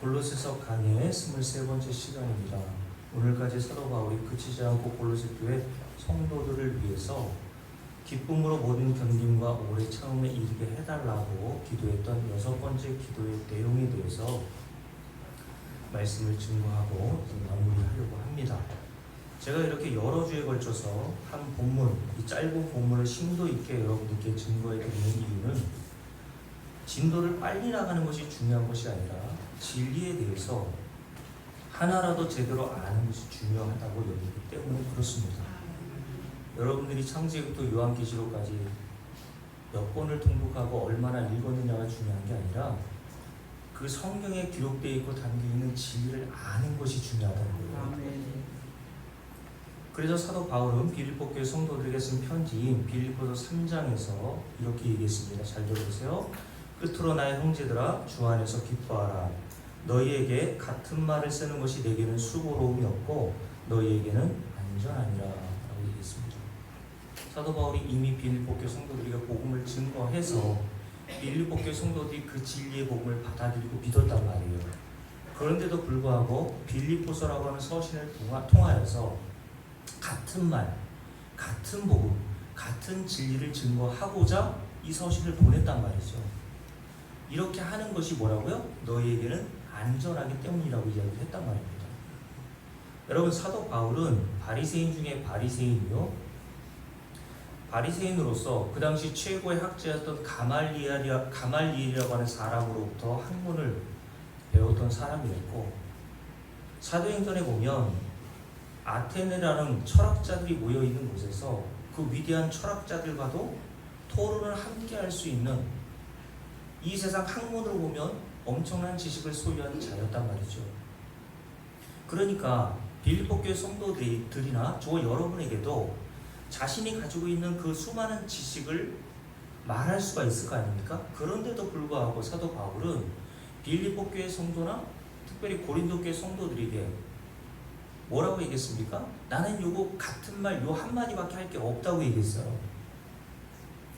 골로새서 강의 23번째 시간입니다. 오늘까지 사도 바울이 그치지 않고 골로새 교회 성도들을 위해서 기쁨으로 모든 견딤과 오래 참음에 이르게 해달라고 기도했던 6번째 기도의 내용에 대해서 말씀을 증거하고 마무리하려고 합니다. 제가 이렇게 여러 주에 걸쳐서 한 본문, 이 짧은 본문을 심도 있게 여러분들께 증거해 드리는 이유는 진도를 빨리 나가는 것이 중요한 것이 아니라 진리에 대해서 하나라도 제대로 아는 것이 중요하다고 여기기 때문에 그렇습니다. 여러분들이 창세기부터 요한계시록까지 몇 번을 통독하고 얼마나 읽었느냐가 중요한 게 아니라 그 성경에 기록되어 있고 담겨있는 진리를 아는 것이 중요하다는 거예요. 그래서 사도 바울은 빌립보 교회 성도들에게 쓴 편지인 빌립보서 3장에서 이렇게 얘기했습니다. 잘 들어보세요. 끝으로 나의 형제들아 주 안에서 기뻐하라. 너희에게 같은 말을 쓰는 것이 내게는 수고로움이 없고 너희에게는 안전하니라 라고 얘기했습니다. 사도 바울이 이미 빌립보 교회 성도들에게 복음을 증거해서 빌립보 교회 성도들이 그 진리의 복음을 받아들이고 믿었단 말이에요. 그런데도 불구하고 빌립보서라고 하는 서신을 통하여서 같은 말, 같은 복음, 같은 진리를 증거하고자 이 서신을 보냈단 말이죠. 이렇게 하는 것이 뭐라고요? 너희에게는 안전하기 때문이라고 이야기를 했단 말입니다. 여러분, 사도 바울은 바리새인 중에 바리새인이요, 바리새인으로서 그 당시 최고의 학자였던 가말리엘이라고 하는 사람으로부터 학문을 배웠던 사람이었고, 사도행전에 보면 아테네라는 철학자들이 모여있는 곳에서 그 위대한 철학자들과도 토론을 함께 할 수 있는, 이 세상 학문으로 보면 엄청난 지식을 소유한 자였단 말이죠. 그러니까 빌립보 교회 성도들이나 저 여러분에게도 자신이 가지고 있는 그 수많은 지식을 말할 수가 있을 거 아닙니까? 그런데도 불구하고 사도 바울은 빌립보 교회 성도나 특별히 고린도 교회 성도들에게 뭐라고 얘기했습니까? 나는 요거 같은 말 요 한마디밖에 할 게 없다고 얘기했어요.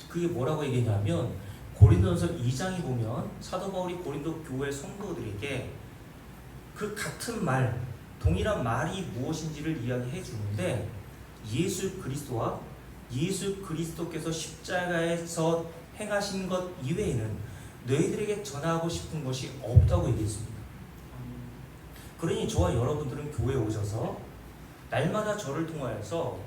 그게 뭐라고 얘기했냐면 고린도전서 2장에 보면 사도 바울이 고린도 교회 성도들에게 그 같은 말, 동일한 말이 무엇인지를 이야기해 주는데 예수 그리스도와 예수 그리스도께서 십자가에서 행하신 것 이외에는 너희들에게 전하고 싶은 것이 없다고 얘기했습니다. 그러니 저와 여러분들은 교회에 오셔서 날마다 저를 통하여서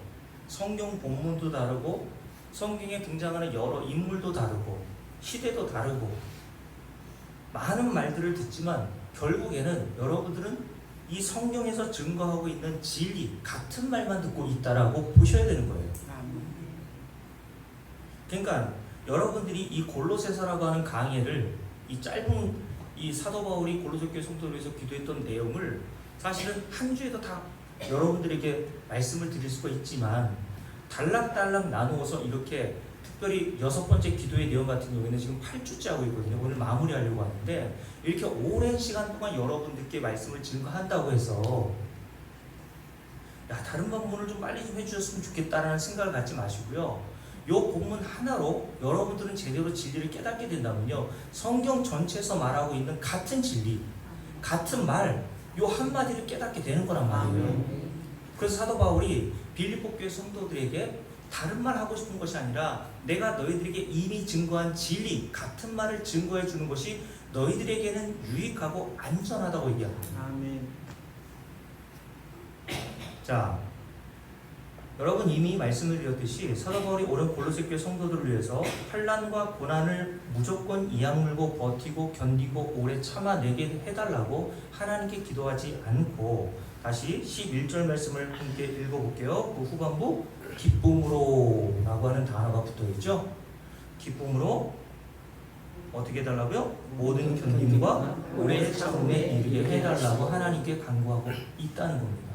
성경 본문도 다르고 성경에 등장하는 여러 인물도 다르고 시대도 다르고 많은 말들을 듣지만 결국에는 여러분들은 이 성경에서 증거하고 있는 진리, 같은 말만 듣고 있다라고 보셔야 되는 거예요. 그러니까 여러분들이 이 골로새서라고 하는 강의를, 이 짧은 이 사도 바울이 골로새 교회 성도를 위해서 기도했던 내용을 사실은 한 주에도 다 여러분들에게 말씀을 드릴 수가 있지만 달락달락 나누어서 이렇게 특별히 6번째 기도의 내용 같은 경우에는 지금 8주째 하고 있거든요. 오늘 마무리하려고 하는데 이렇게 오랜 시간 동안 여러분들께 말씀을 증거한다고 해서 야, 다른 본문을 좀 빨리 좀 해주셨으면 좋겠다라는 생각을 갖지 마시고요. 요 본문 하나로 여러분들은 제대로 진리를 깨닫게 된다면요, 성경 전체에서 말하고 있는 같은 진리, 같은 말, 요 한마디를 깨닫게 되는 거란 말이에요. 그래서 사도 바울이 빌립보 교회 성도들에게 다른 말 하고 싶은 것이 아니라 내가 너희들에게 이미 증거한 진리, 같은 말을 증거해 주는 것이 너희들에게는 유익하고 안전하다고 얘기합니다. 아멘. 자, 여러분 이미 말씀을 드렸듯이 사도 바울이 오랜 골로새 교회 성도들을 위해서 환난과 고난을 무조건 이악물고 버티고 견디고 오래 참아내게 해달라고 하나님께 기도하지 않고, 다시 11절 말씀을 함께 읽어볼게요. 그 후반부 기쁨으로 라고 하는 단어가 붙어있죠. 기쁨으로 어떻게 해달라고요? 모든 견딤과 오래 참음에 이르게 해달라고 하나님께 간구하고 있다는 겁니다.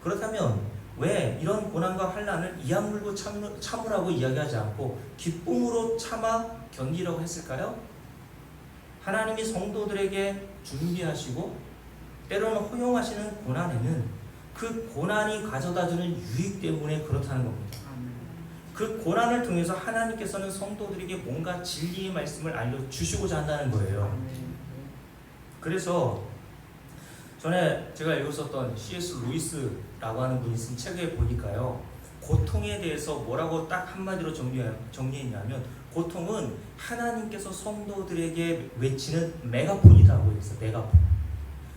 그렇다면 왜 이런 고난과 환난을 이악물고 참으라고 이야기하지 않고 기쁨으로 참아 견디라고 했을까요? 하나님이 성도들에게 준비하시고 때로는 허용하시는 고난에는 그 고난이 가져다주는 유익 때문에 그렇다는 겁니다. 그 고난을 통해서 하나님께서는 성도들에게 뭔가 진리의 말씀을 알려주시고자 한다는 거예요. 그래서 전에 제가 읽었었던 C.S. 루이스라고 하는 분이 쓴 책에 보니까요, 고통에 대해서 뭐라고 딱 한마디로 정리했냐면, 고통은 하나님께서 성도들에게 외치는 메가폰이라고 했어요. 메가폰.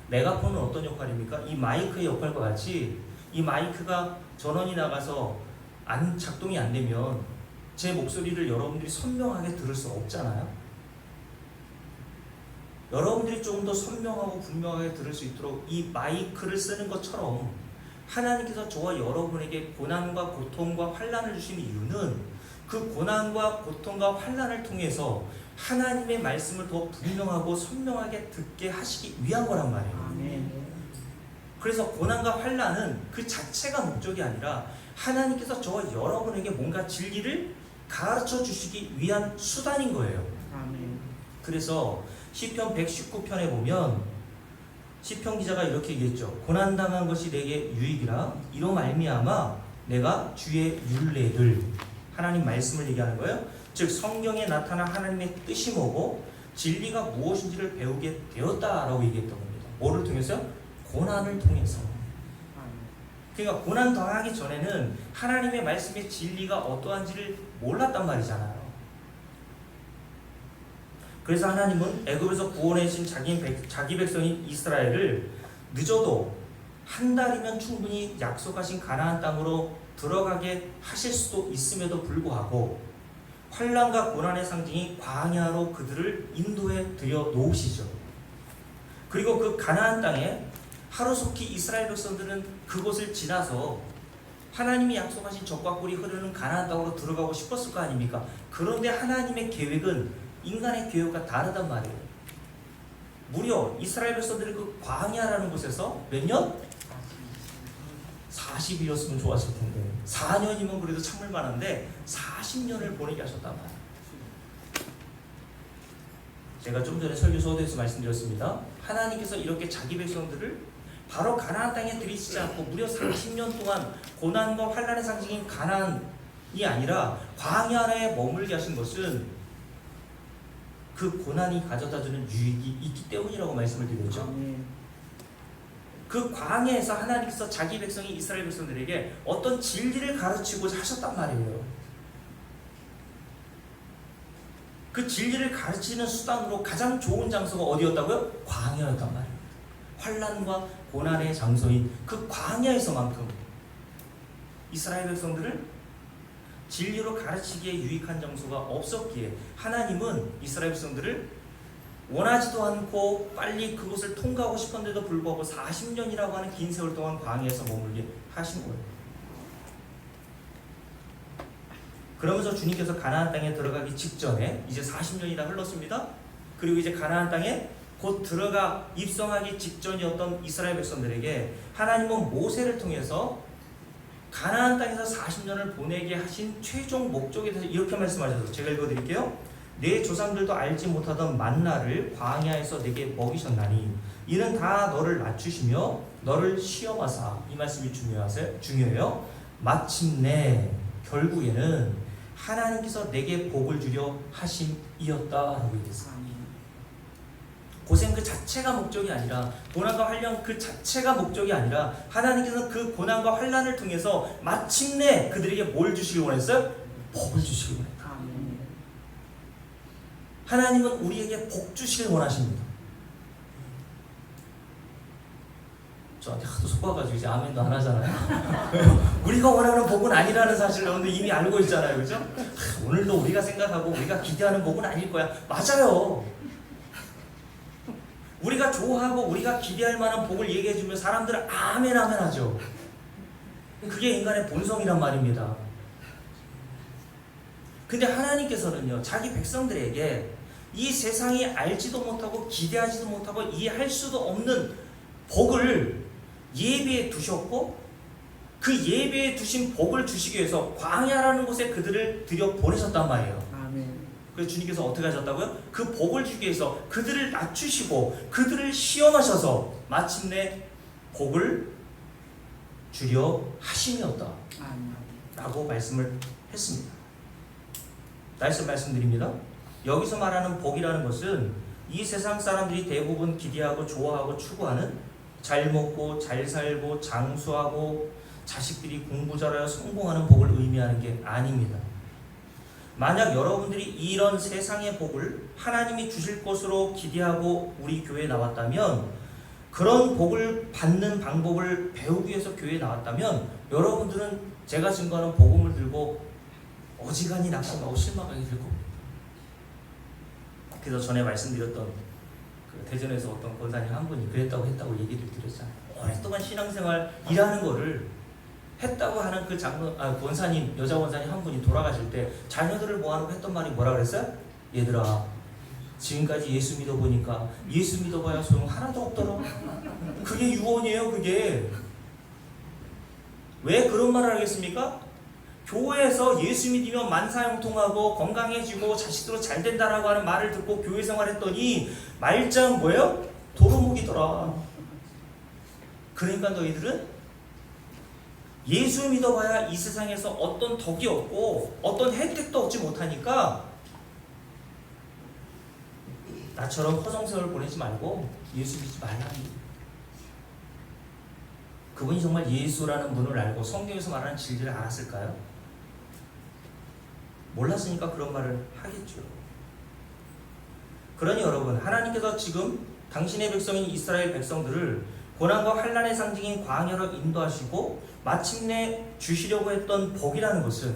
메가폰은 어떤 역할입니까? 이 마이크의 역할과 같이 이 마이크가 전원이 나가서 작동이 안 되면 제 목소리를 여러분들이 선명하게 들을 수 없잖아요. 여러분들이 조금 더 선명하고 분명하게 들을 수 있도록 이 마이크를 쓰는 것처럼 하나님께서 저와 여러분에게 고난과 고통과 환난을 주신 이유는 그 고난과 고통과 환난을 통해서 하나님의 말씀을 더 분명하고 선명하게 듣게 하시기 위한 거란 말이에요. 그래서 고난과 환난은 그 자체가 목적이 아니라 하나님께서 저와 여러분에게 뭔가 진리를 가르쳐 주시기 위한 수단인 거예요. 그래서 시편 119편에 보면 시편 기자가 이렇게 얘기했죠. 고난당한 것이 내게 유익이라 이로 말미암아 내가 주의 율례를, 하나님 말씀을 얘기하는 거예요. 즉 성경에 나타난 하나님의 뜻이 뭐고 진리가 무엇인지를 배우게 되었다라고 얘기했던 겁니다. 뭐를 통해서? 고난을 통해서. 그러니까 고난 당하기 전에는 하나님의 말씀의 진리가 어떠한지를 몰랐단 말이잖아요. 그래서 하나님은 애굽에서 구원해주신 자기 백성인 이스라엘을 늦어도 한 달이면 충분히 약속하신 가나안 땅으로 들어가게 하실 수도 있음에도 불구하고 환난과 고난의 상징이 광야로 그들을 인도해 들여 놓으시죠. 그리고 그 가나안 땅에 하루속히 이스라엘 백성들은 그곳을 지나서 하나님이 약속하신 젖과 꿀이 흐르는 가나안 땅으로 들어가고 싶었을 거 아닙니까? 그런데 하나님의 계획은 인간의 계획과 다르단 말이에요. 무려 이스라엘 백성들이 그 광야라는 곳에서 몇 년? 40일이었으면 좋았을 텐데 4년이면 그래도 참을 만한데 40년을 보내게 하셨단 말이에요. 제가 좀 전에 설교 소도에서 말씀드렸습니다. 하나님께서 이렇게 자기 백성들을 바로 가나안 땅에 들이시지 않고 무려 30년 동안 고난과 환난의 상징인 가나안이 아니라 광야에 머물게 하신 것은 그 고난이 가져다주는 유익이 있기 때문이라고 말씀을 드렸죠. 그 광야에서 하나님께서 자기 백성인 이스라엘 백성들에게 어떤 진리를 가르치고자 하셨단 말이에요. 그 진리를 가르치는 수단으로 가장 좋은 장소가 어디였다고요? 광야였단 말이에요. 환난과 고난의 장소인 그 광야에서만큼 이스라엘 백성들을 진리로 가르치기에 유익한 장소가 없었기에 하나님은 이스라엘 백성들을 원하지도 않고 빨리 그곳을 통과하고 싶은데도 불구하고 40년이라고 하는 긴 세월 동안 광야에서 머물게 하신 거예요. 그러면서 주님께서 가나안 땅에 들어가기 직전에 이제 40년이 다 흘렀습니다. 그리고 이제 가나안 땅에 곧 들어가 입성하기 직전이었던 이스라엘 백성들에게 하나님은 모세를 통해서 가나안 땅에서 40년을 보내게 하신 최종 목적에 대해서 이렇게 말씀하셨어요. 제가 읽어드릴게요. 내 조상들도 알지 못하던 만나를 광야에서 내게 먹이셨나니 이는 다 너를 낮추시며 너를 시험하사, 이 말씀이 중요해요. 마침내 결국에는 하나님께서 내게 복을 주려 하심이었다라고 얘기했어요. 고생 그 자체가 목적이 아니라, 고난과 환난 그 자체가 목적이 아니라 하나님께서는 그 고난과 환난을 통해서 마침내 그들에게 뭘 주시길 원했어요? 복을 주시길 원했어요. 하나님은 우리에게 복 주시길 원하십니다. 저한테 하도 속아가지고 이제 아멘도 안 하잖아요. 우리가 원하는 복은 아니라는 사실을 여러분들 이미 알고 있잖아요. 그죠? 오늘도 우리가 생각하고 우리가 기대하는 복은 아닐 거야. 맞아요. 우리가 좋아하고 우리가 기대할 만한 복을 얘기해주면 사람들은 아멘 아멘 하죠. 그게 인간의 본성이란 말입니다. 근데 하나님께서는요, 자기 백성들에게 이 세상이 알지도 못하고 기대하지도 못하고 이해할 수도 없는 복을 예비해 두셨고, 그 예비해 두신 복을 주시기 위해서 광야라는 곳에 그들을 들여 보내셨단 말이에요. 아멘. 그래서 주님께서 어떻게 하셨다고요? 그 복을 주기 위해서 그들을 낮추시고 그들을 시험하셔서 마침내 복을 주려 하심이었다 라고 말씀을 했습니다. 다시 말씀드립니다. 여기서 말하는 복이라는 것은 이 세상 사람들이 대부분 기대하고 좋아하고 추구하는 잘 먹고 잘 살고 장수하고 자식들이 공부 잘하여 성공하는 복을 의미하는 게 아닙니다. 만약 여러분들이 이런 세상의 복을 하나님이 주실 것으로 기대하고 우리 교회에 나왔다면, 그런 복을 받는 방법을 배우기 위해서 교회에 나왔다면, 여러분들은 제가 증거하는 복음을 들고 어지간히 낙심하고 실망하게 될 겁니다. 그래서 전에 말씀드렸던 그 대전에서 어떤 권사님 한 분이 그랬다고 했다고 얘기를 드렸잖아요. 오랫동안 신앙생활 일하는 거를 했다고 하는 그 권사님, 여자 권사님 한 분이 돌아가실 때 자녀들을 모아놓고 했던 말이 뭐라 그랬어요? 얘들아, 지금까지 예수 믿어보니까 예수 믿어봐야 소용 하나도 없더라. 그게 유언이에요. 그게 왜 그런 말을 하겠습니까? 교회에서 예수 믿으면 만사형통하고 건강해지고 자식들로 잘 된다라고 하는 말을 듣고 교회 생활했더니 말짱 뭐예요? 도루묵이더라. 그러니까 너희들은 예수 믿어봐야 이 세상에서 어떤 덕이 없고 어떤 혜택도 얻지 못하니까 나처럼 허송세월 보내지 말고 예수 믿지 말라니. 그분이 정말 예수라는 분을 알고 성경에서 말하는 진리를 알았을까요? 몰랐으니까 그런 말을 하겠죠. 그러니 여러분, 하나님께서 지금 당신의 백성인 이스라엘 백성들을 고난과 환난의 상징인 광야로 인도하시고 마침내 주시려고 했던 복이라는 것은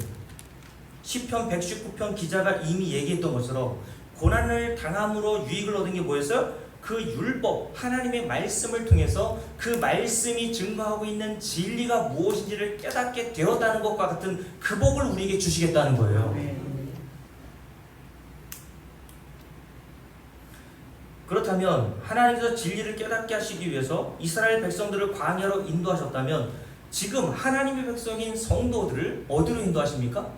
시편 119편 기자가 이미 얘기했던 것처럼 고난을 당함으로 유익을 얻은 게 뭐였어요? 그 율법, 하나님의 말씀을 통해서 그 말씀이 증거하고 있는 진리가 무엇인지를 깨닫게 되었다는 것과 같은 그 복을 우리에게 주시겠다는 거예요. 그렇다면 하나님께서 진리를 깨닫게 하시기 위해서 이스라엘 백성들을 광야로 인도하셨다면 지금 하나님의 백성인 성도들을 어디로 인도하십니까?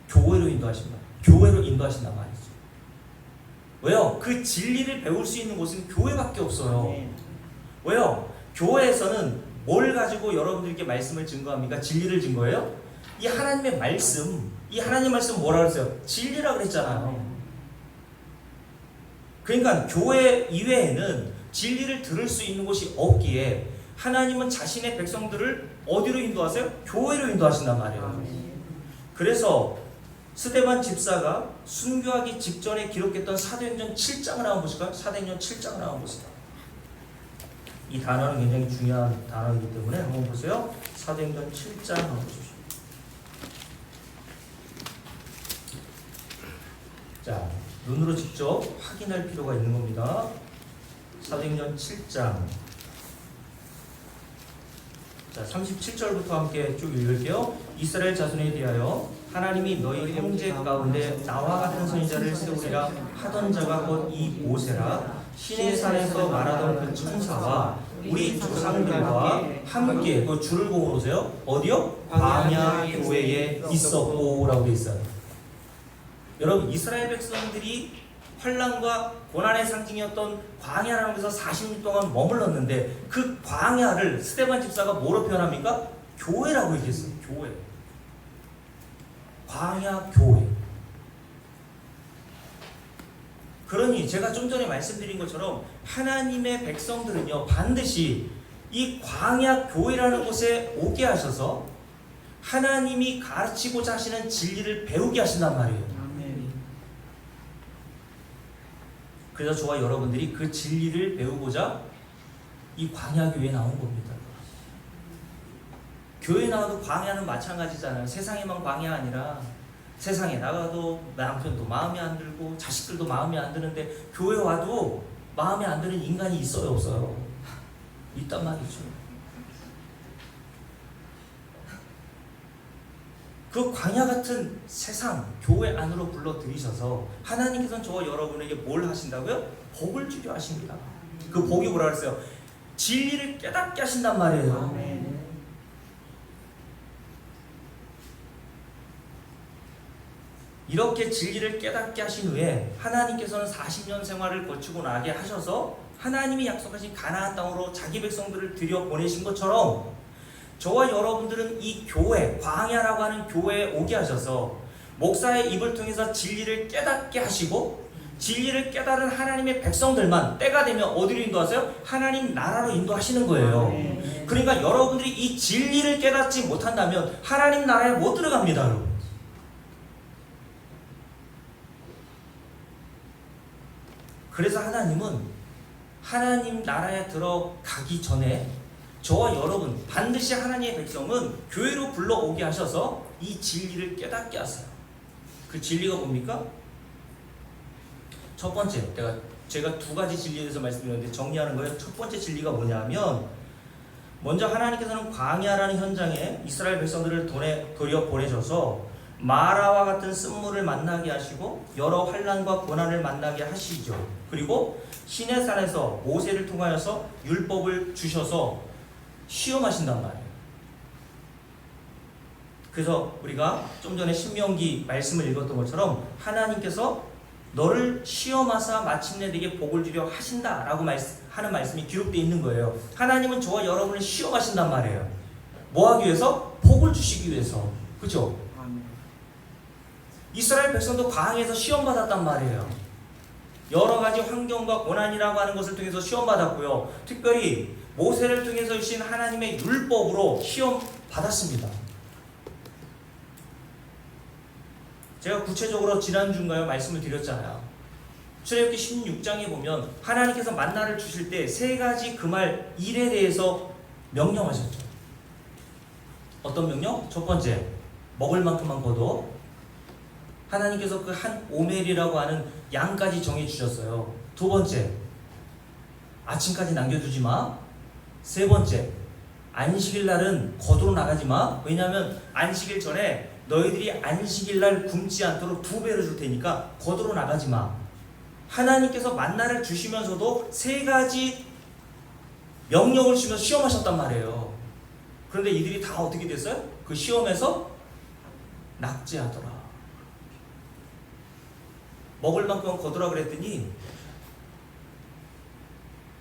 교회로 인도하십니다. 교회로 인도하신단 말이죠. 왜요? 그 진리를 배울 수 있는 곳은 교회밖에 없어요. 왜요? 교회에서는 뭘 가지고 여러분들께 말씀을 증거합니까? 진리를 증거해요? 이 하나님의 말씀, 이 하나님 말씀 뭐라 그랬어요? 진리라 그랬잖아요. 그러니까 교회 이외에는 진리를 들을 수 있는 곳이 없기에 하나님은 자신의 백성들을 어디로 인도하세요? 교회로 인도하신단 말이에요. 그래서 스데반 집사가 순교하기 직전에 기록했던 사도행전 7장을 한번 보실까요? 사도행전 7장을 한번 보세요. 이 단어는 굉장히 중요한 단어이기 때문에 한번 보세요. 사도행전 7장 한번 보십시오. 자, 눈으로 직접 확인할 필요가 있는 겁니다. 사도행전 7장. 자, 37절부터 함께 쭉 읽을게요. 이스라엘 자손에 대하여 하나님이 너희 형제 가운데 나와 같은 선지자를 세우리라 하던 자가 곧 이 모세라. 신의 산에서 말하던 그 천사와 우리 조상들과 함께 그 줄을 보고 오세요. 어디요? 광야 교회에 있었고 라고 되어 있어요. 여러분, 이스라엘 백성들이 환난과 고난의 상징이었던 광야라는 곳에서 40년 동안 머물렀는데 그 광야를 스데반 집사가 뭐로 표현합니까? 교회라고 얘기했어요. 교회. 광야 교회. 그러니 제가 좀 전에 말씀드린 것처럼 하나님의 백성들은요, 반드시 이 광야 교회라는 곳에 오게 하셔서 하나님이 가르치고자 하시는 진리를 배우게 하신단 말이에요. 그래서 저와 여러분들이 그 진리를 배우고자 이 광야교회에 나온 겁니다. 교회 나와도 광야는 마찬가지잖아요. 세상에만 광야 아니라 세상에 나가도 남편도 마음에 안 들고 자식들도 마음에 안 드는데 교회 와도 마음에 안 드는 인간이 있어요, 없어요? 있단 말이죠. 그 광야 같은 세상, 교회 안으로 불러들이셔서 하나님께서는 저와 여러분에게 뭘 하신다고요? 복을 주려 하십니다. 그 복이 뭐라 그랬어요? 진리를 깨닫게 하신단 말이에요. 이렇게 진리를 깨닫게 하신 후에 하나님께서는 40년 생활을 거치고 나게 하셔서 하나님이 약속하신 가나안 땅으로 자기 백성들을 들여보내신 것처럼 저와 여러분들은 이 교회, 광야라고 하는 교회에 오게 하셔서 목사의 입을 통해서 진리를 깨닫게 하시고 진리를 깨달은 하나님의 백성들만 때가 되면 어디로 인도하세요? 하나님 나라로 인도하시는 거예요. 그러니까 여러분들이 이 진리를 깨닫지 못한다면 하나님 나라에 못 들어갑니다, 여러분. 그래서 하나님은 하나님 나라에 들어가기 전에 저와 여러분 반드시 하나님의 백성은 교회로 불러오게 하셔서 이 진리를 깨닫게 하세요. 그 진리가 뭡니까? 첫 번째, 제가 두 가지 진리에 대해서 말씀드렸는데 정리하는 거예요. 첫 번째 진리가 뭐냐면, 먼저 하나님께서는 광야라는 현장에 이스라엘 백성들을 도려 보내셔서 마라와 같은 쓴물을 만나게 하시고 여러 환난과 고난을 만나게 하시죠. 그리고 시내산에서 모세를 통하여서 율법을 주셔서 시험하신단 말이에요. 그래서 우리가 좀 전에 신명기 말씀을 읽었던 것처럼 하나님께서 너를 시험하사 마침내 네게 복을 주려 하신다라고 하는 말씀이 기록되어 있는 거예요. 하나님은 저와 여러분을 시험하신단 말이에요. 뭐 하기 위해서? 복을 주시기 위해서. 그렇죠? 이스라엘 백성도 광야에서 시험받았단 말이에요. 여러 가지 환경과 고난이라고 하는 것을 통해서 시험받았고요. 특별히 모세를 통해서 주신 하나님의 율법으로 시험받았습니다. 제가 구체적으로 지난주인가요? 말씀을 드렸잖아요. 출애굽기 16장에 보면 하나님께서 만나를 주실 때 세 가지 그 말 일에 대해서 명령하셨죠. 어떤 명령? 첫 번째, 먹을 만큼만 거둬. 하나님께서 그 한 오멜이라고 하는 양까지 정해주셨어요. 두 번째, 아침까지 남겨두지 마. 세 번째, 안식일 날은 거두러 나가지 마. 왜냐하면 안식일 전에 너희들이 안식일 날 굶지 않도록 2배로 줄 테니까 거두러 나가지 마. 하나님께서 만나를 주시면서도 세 가지 명령을 주면서 시험하셨단 말이에요. 그런데 이들이 다 어떻게 됐어요? 그 시험에서 낙제하더라. 먹을 만큼 거두라 그랬더니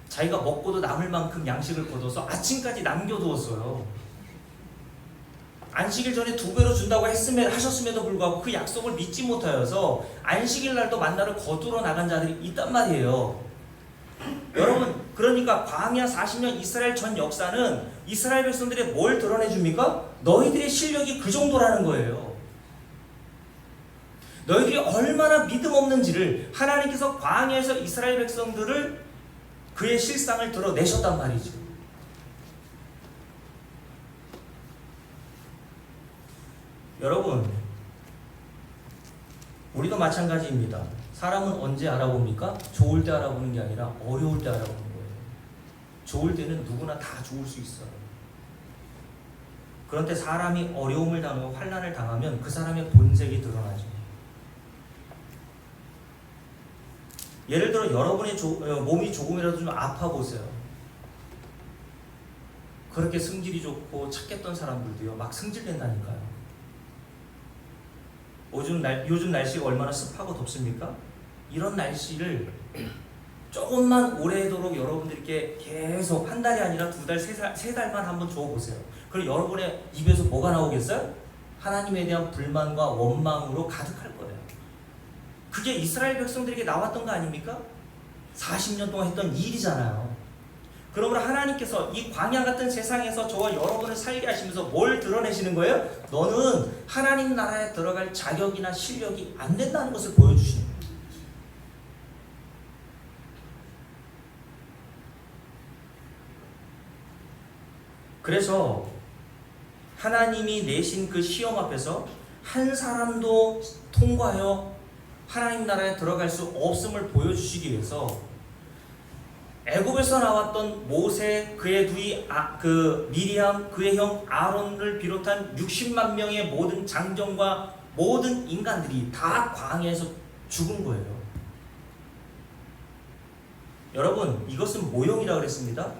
자기가 먹고도 남을 만큼 양식을 거둬서 아침까지 남겨두었어요. 안식일 전에 2배로 준다고 하셨음에도 불구하고 그 약속을 믿지 못하여서 안식일 날도 만나를 거두러 나간 자들이 있단 말이에요. 여러분, 그러니까 광야 40년 이스라엘 전 역사는 이스라엘 백성들의 뭘 드러내줍니까? 너희들의 실력이 그 정도라는 거예요. 너희들이 얼마나 믿음 없는지를 하나님께서 광야에서 이스라엘 백성들을 그의 실상을 드러내셨단 말이죠. 여러분, 우리도 마찬가지입니다. 사람은 언제 알아봅니까? 좋을 때 알아보는 게 아니라 어려울 때 알아보는 거예요. 좋을 때는 누구나 다 좋을 수 있어요. 그런데 사람이 어려움을 당하고 환난을 당하면 그 사람의 본색이 드러나죠. 예를 들어 여러분의 몸이 조금이라도 좀 아파 보세요. 그렇게 성질이 좋고 착했던 사람들도요, 막 승질낸다니까요. 요즘 날씨가 얼마나 습하고 덥습니까? 이런 날씨를 조금만 오래도록 여러분들께 계속 한 달이 아니라 2달, 3달만 한번 줘보세요. 그럼 여러분의 입에서 뭐가 나오겠어요? 하나님에 대한 불만과 원망으로 가득할 거예요. 그게 이스라엘 백성들에게 나왔던 거 아닙니까? 40년 동안 했던 일이잖아요. 그러므로 하나님께서 이 광야 같은 세상에서 저와 여러분을 살게 하시면서 뭘 드러내시는 거예요? 너는 하나님 나라에 들어갈 자격이나 실력이 안 된다는 것을 보여주시는 거예요. 그래서 하나님이 내신 그 시험 앞에서 한 사람도 통과하여 하나님 나라에 들어갈 수 없음을 보여주시기 위해서 애굽에서 나왔던 모세, 그의 두이 미리암, 그의 형 아론을 비롯한 60만 명의 모든 장정과 모든 인간들이 다 광야에서 죽은 거예요. 여러분, 이것은 모형이라고 그랬습니다.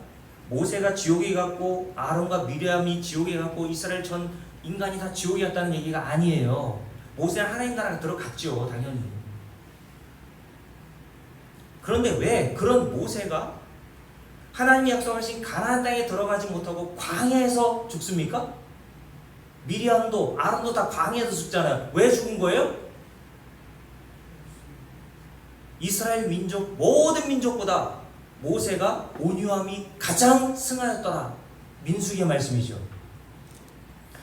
모세가 지옥에 갔고 아론과 미리암이 지옥에 갔고 이스라엘 전 인간이 다 지옥에 갔다는 얘기가 아니에요. 모세는 하나님 나라에 들어갔죠, 당연히. 그런데 왜 그런 모세가 하나님이 약속하신 가나안 땅에 들어가지 못하고 광야에서 죽습니까? 미리암도 아론도 다 광야에서 죽잖아요. 왜 죽은 거예요? 이스라엘 민족 모든 민족보다 모세가 온유함이 가장 승하였더라. 민수기의 말씀이죠.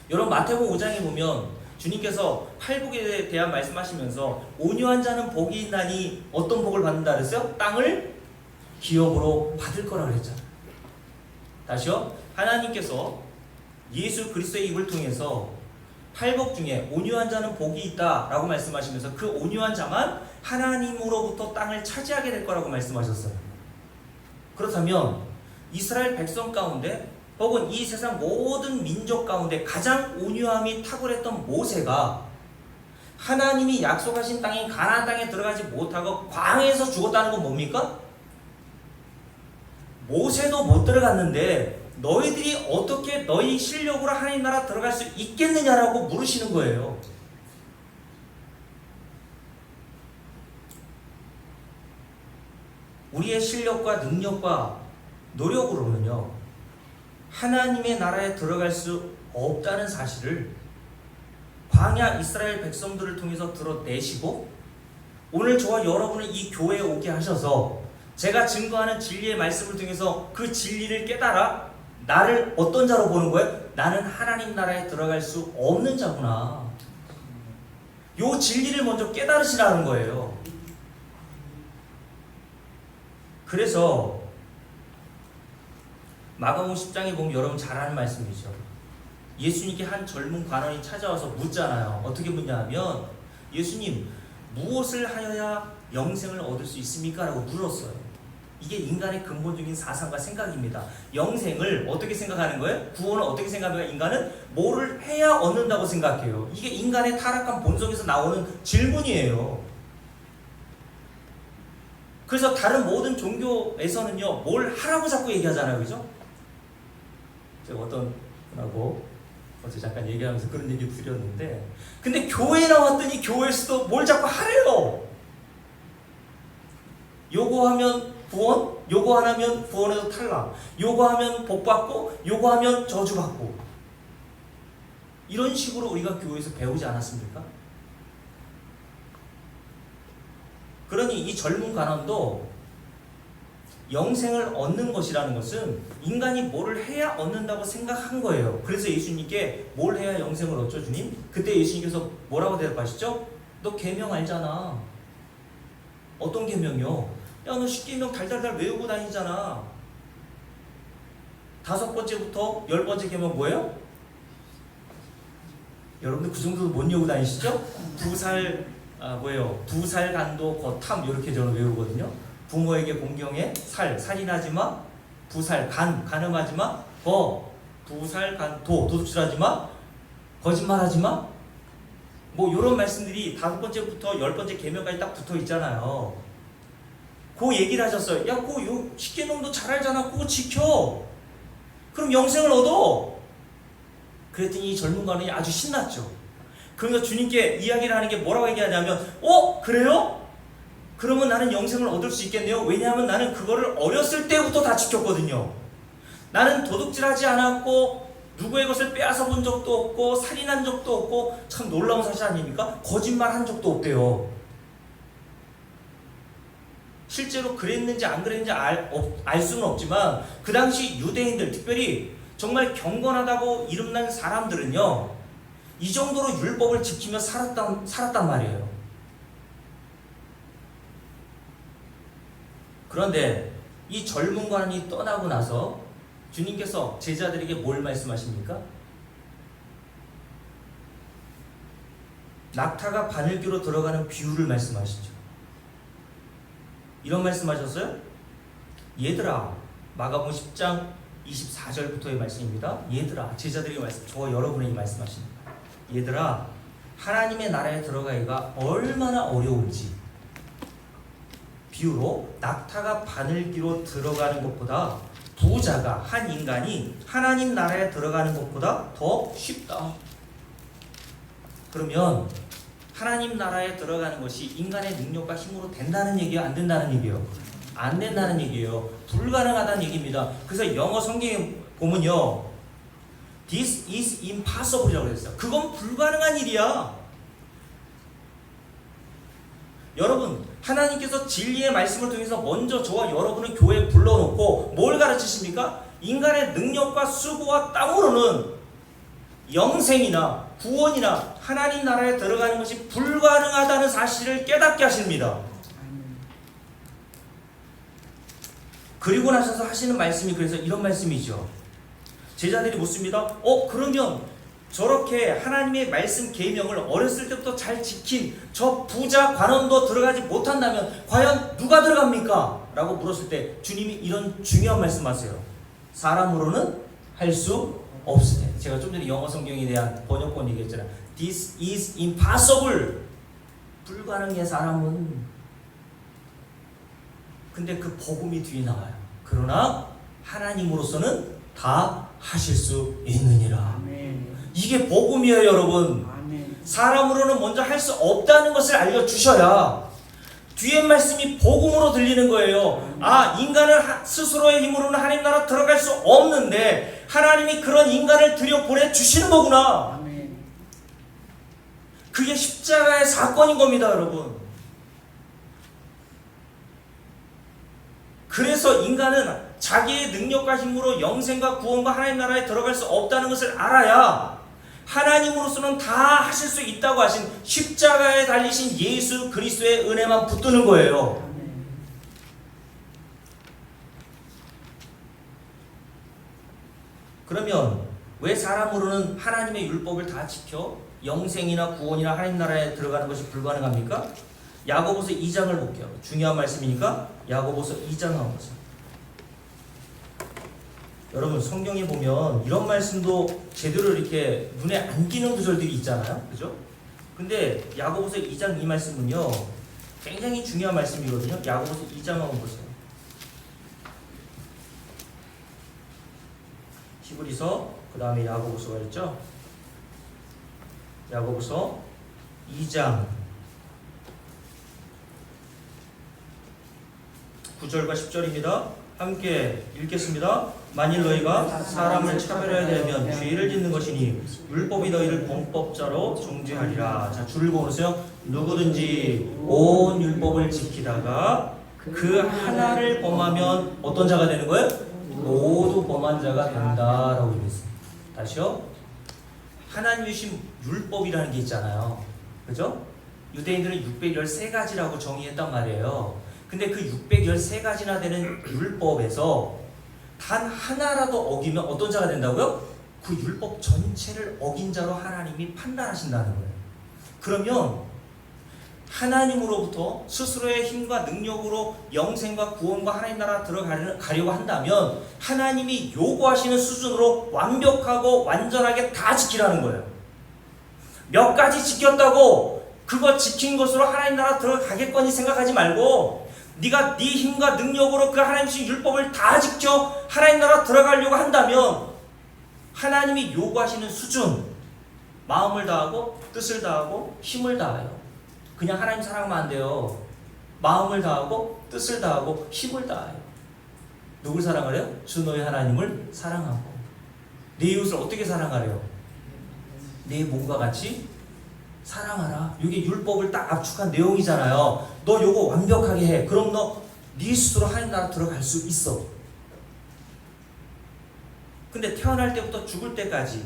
여러분 마태복음 5장에 보면 주님께서 팔복에 대한 말씀하시면서 온유한 자는 복이 있나니 어떤 복을 받는다 그랬어요? 땅을 기업으로 받을 거라 그랬잖아요. 다시요. 하나님께서 예수 그리스도의 입을 통해서 팔복 중에 온유한 자는 복이 있다라고 말씀하시면서 그 온유한 자만 하나님으로부터 땅을 차지하게 될 거라고 말씀하셨어요. 그렇다면 이스라엘 백성 가운데 혹은 이 세상 모든 민족 가운데 가장 온유함이 탁월했던 모세가 하나님이 약속하신 땅인 가나안 땅에 들어가지 못하고 광야에서 죽었다는 건 뭡니까? 모세도 못 들어갔는데 너희들이 어떻게 너희 실력으로 하나님 나라 들어갈 수 있겠느냐라고 물으시는 거예요. 우리의 실력과 능력과 노력으로는요 하나님의 나라에 들어갈 수 없다는 사실을 광야 이스라엘 백성들을 통해서 드러내시고 오늘 저와 여러분을 이 교회에 오게 하셔서 제가 증거하는 진리의 말씀을 통해서 그 진리를 깨달아 나를 어떤 자로 보는 거예요? 나는 하나님 나라에 들어갈 수 없는 자구나. 요 진리를 먼저 깨달으시라는 거예요. 그래서 마가복음 10장에 보면 여러분 잘 아는 말씀이죠. 예수님께 한 젊은 관원이 찾아와서 묻잖아요. 어떻게 묻냐 하면 예수님 무엇을 하여야 영생을 얻을 수 있습니까? 라고 물었어요. 이게 인간의 근본적인 사상과 생각입니다. 영생을 어떻게 생각하는 거예요? 구원을 어떻게 생각하면 인간은 뭐를 해야 얻는다고 생각해요. 이게 인간의 타락한 본성에서 나오는 질문이에요. 그래서 다른 모든 종교에서는요 뭘 하라고 자꾸 얘기하잖아요. 그죠? 제가 어떤 분하고 어제 잠깐 얘기하면서 그런 얘기 드렸는데 근데 교회에 나왔더니 교회에서도 뭘 자꾸 하래요. 요거 하면 구원, 요거 안 하면 구원에서 탈락, 요거 하면 복 받고 요거 하면 저주 받고 이런 식으로 우리가 교회에서 배우지 않았습니까? 그러니 이 젊은 관원도 영생을 얻는 것이라는 것은 인간이 뭐를 해야 얻는다고 생각한 거예요. 그래서 예수님께 뭘 해야 영생을 얻죠 주님? 그때 예수님께서 뭐라고 대답하시죠? 너 계명 알잖아. 어떤 계명이요? 야 너 10계명 달달달 외우고 다니잖아. 5번째부터 10번째 계명 뭐예요? 여러분들 그 정도도 못 외우고 다니시죠? 부살, 간도, 거탐 이렇게 저는 외우거든요. 부모에게 공경해, 살인하지 마, 부살, 간음하지 마, 부살, 도둑질하지 마, 거짓말하지 마. 뭐 이런 말씀들이 5번째부터 10번째 계명까지 딱 붙어 있잖아요. 그 얘기를 하셨어요. 야, 그거 10계명도 잘 알잖아. 그거 지켜. 그럼 영생을 얻어. 그랬더니 이 젊은 관원이 아주 신났죠. 그러면서 주님께 이야기를 하는 게 뭐라고 얘기하냐면 그래요? 그러면 나는 영생을 얻을 수 있겠네요. 왜냐하면 나는 그거를 어렸을 때부터 다 지켰거든요. 나는 도둑질하지 않았고 누구의 것을 빼앗아 본 적도 없고 살인한 적도 없고 참 놀라운 사실 아닙니까? 거짓말한 적도 없대요. 실제로 그랬는지 안 그랬는지 알 수는 없지만 그 당시 유대인들 특별히 정말 경건하다고 이름난 사람들은요 이 정도로 율법을 지키며 살았단 말이에요. 그런데 이 젊은 관원이 떠나고 나서 주님께서 제자들에게 뭘 말씀하십니까? 낙타가 바늘귀로 들어가는 비유를 말씀하시죠. 이런 말씀하셨어요? 얘들아, 마가복음 10장 24절부터의 말씀입니다. 얘들아, 제자들에게 저와 여러분에게 말씀하십니다. 얘들아, 하나님의 나라에 들어가기가 얼마나 어려운지 비유로 낙타가 바늘귀로 들어가는 것보다 부자가 한 인간이 하나님 나라에 들어가는 것보다 더 쉽다. 그러면 하나님 나라에 들어가는 것이 인간의 능력과 힘으로 된다는 얘기예요? 안 된다는 얘기예요? 안 된다는 얘기예요. 불가능하다는 얘기입니다. 그래서 영어 성경에 보면요 This is impossible이라고 그랬어요. 그건 불가능한 일이야. 여러분 하나님께서 진리의 말씀을 통해서 먼저 저와 여러분을 교회에 불러놓고 뭘 가르치십니까? 인간의 능력과 수고와 땀으로는 영생이나 구원이나 하나님 나라에 들어가는 것이 불가능하다는 사실을 깨닫게 하십니다. 그리고 나셔서 하시는 말씀이 그래서 이런 말씀이죠. 제자들이 묻습니다. 그러면 저렇게 하나님의 말씀 계명을 어렸을 때부터 잘 지킨 저 부자 관원도 들어가지 못한다면 과연 누가 들어갑니까? 라고 물었을 때 주님이 이런 중요한 말씀하세요. 사람으로는 할 수 없으니. 제가 좀 전에 영어 성경에 대한 번역본 얘기했잖아요. This is impossible. 불가능해 사람은. 근데 그 복음이 뒤에 나와요. 그러나 하나님으로서는 다 하실 수 있느니라. 아멘. 이게 복음이에요, 여러분. 아멘. 사람으로는 먼저 할 수 없다는 것을 알려주셔야 뒤에 말씀이 복음으로 들리는 거예요. 인간은 스스로의 힘으로는 하나님 나라 들어갈 수 없는데 하나님이 그런 인간을 들여보내주시는 거구나. 아멘. 그게 십자가의 사건인 겁니다, 여러분. 그래서 인간은 자기의 능력과 힘으로 영생과 구원과 하나님 나라에 들어갈 수 없다는 것을 알아야 하나님으로서는 다 하실 수 있다고 하신 십자가에 달리신 예수 그리스도의 은혜만 붙드는 거예요. 아멘. 그러면 왜 사람으로는 하나님의 율법을 다 지켜 영생이나 구원이나 하나님 나라에 들어가는 것이 불가능합니까? 야고보서 2장을 볼게요. 중요한 말씀이니까 야고보서 2장 한번 보세요. 여러분 성경에 보면 이런 말씀도 제대로 이렇게 눈에 안 띄는 구절들이 있잖아요. 그죠? 근데 야고보서 2장 이 말씀은요 굉장히 중요한 말씀이거든요. 야고보서 2장 한번 보세요. 히브리서 그 다음에 야고보서가 있죠. 야고보서 2장 9절과 10절입니다. 함께 읽겠습니다. 만일 너희가 사람을 차별해야 되면 죄를 짓는 것이니 율법이 너희를 범법자로 정죄하리라. 자, 줄을 보세요. 누구든지 온 율법을 지키다가 그 하나를 범하면 어떤 자가 되는 거예요? 모두 범한 자가 된다라고 얘기했습니다. 다시요. 하나님이 주신 율법이라는 게 있잖아요. 그죠? 유대인들은 613가지라고 정의했단 말이에요. 근데 그 613가지나 되는 율법에서 단 하나라도 어기면 어떤 자가 된다고요? 그 율법 전체를 어긴 자로 하나님이 판단하신다는 거예요. 그러면 하나님으로부터 스스로의 힘과 능력으로 영생과 구원과 하나님 나라 들어가려고 한다면 하나님이 요구하시는 수준으로 완벽하고 완전하게 다 지키라는 거예요. 몇 가지 지켰다고 그거 지킨 것으로 하나님 나라 들어가겠거니 생각하지 말고 네가 네 힘과 능력으로 그 하나님 주신 율법을 다 지켜 하나님 나라 들어가려고 한다면 하나님이 요구하시는 수준, 마음을 다하고 뜻을 다하고 힘을 다해요. 그냥 하나님 사랑하면 안 돼요. 마음을 다하고 뜻을 다하고 힘을 다해요. 누굴 사랑하래요? 주 너의 하나님을 사랑하고. 내 이웃을 어떻게 사랑하래요? 내 몸과 같이 사랑하라. 이게 율법을 딱 압축한 내용이잖아요. 너 요거 완벽하게 해. 그럼 너 네 스스로 하나님 나라 들어갈 수 있어. 근데 태어날 때부터 죽을 때까지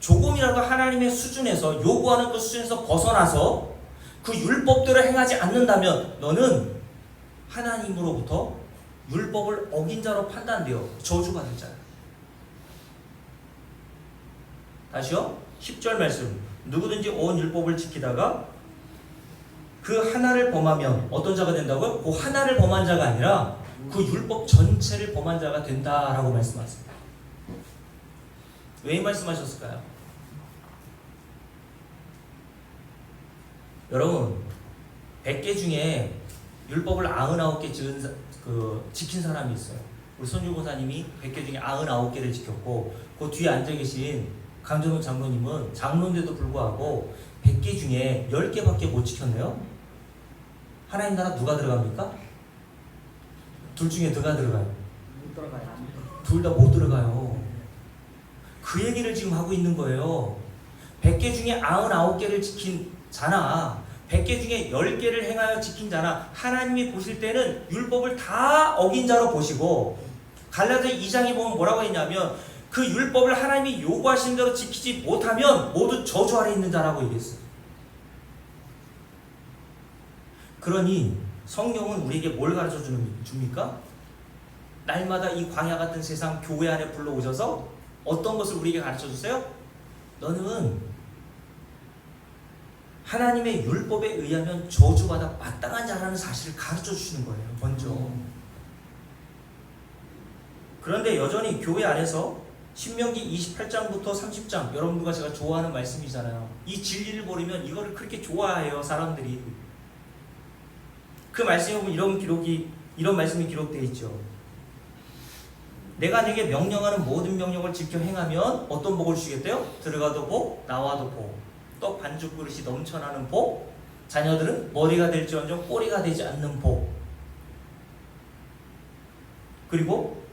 조금이라도 하나님의 수준에서 요구하는 그 수준에서 벗어나서 그 율법대로 행하지 않는다면 너는 하나님으로부터 율법을 어긴 자로 판단되어 저주받을 자야. 다시요. 10절 말씀. 누구든지 온 율법을 지키다가 그 하나를 범하면 어떤 자가 된다고요? 그 하나를 범한 자가 아니라 그 율법 전체를 범한 자가 된다라고 말씀하셨습니다. 왜 이 말씀하셨을까요? 여러분 100개 중에 율법을 99개 지킨 사람이 있어요. 우리 손유고사님이 100개 중에 99개를 지켰고 그 뒤에 앉아 계신 강정욱 장로님은 장로인데도 불구하고 100개 중에 10개밖에 못 지켰네요. 하나님 나라 누가 들어갑니까? 둘 중에 누가 들어가요? 못 들어가요. 둘 다 못 들어가요. 그 얘기를 지금 하고 있는 거예요. 100개 중에 99개를 지킨 자나 100개 중에 10개를 행하여 지킨 자나 하나님이 보실 때는 율법을 다 어긴 자로 보시고, 갈라디아 2장에 보면 뭐라고 했냐면 그 율법을 하나님이 요구하신 대로 지키지 못하면 모두 저주 아래 있는 자라고 얘기했어요. 그러니 성경은 우리에게 뭘 가르쳐 줍니까? 날마다 이 광야 같은 세상 교회 안에 불러오셔서 어떤 것을 우리에게 가르쳐 주세요? 너는 하나님의 율법에 의하면 저주받아 마땅한 자라는 사실을 가르쳐 주시는 거예요. 먼저. 그런데 여전히 교회 안에서 신명기 28장부터 30장, 여러분들과 제가 좋아하는 말씀이잖아요. 이 진리를 모르면 이거를 그렇게 좋아해요, 사람들이. 그 말씀에 보면 이런 말씀이 기록되어 있죠. 내가 네게 명령하는 모든 명령을 지켜 행하면 어떤 복을 주시겠대요? 들어가도 복, 나와도 복. 떡 반죽 그릇이 넘쳐나는 복. 자녀들은 머리가 될지언정 꼬리가 되지 않는 복. 그리고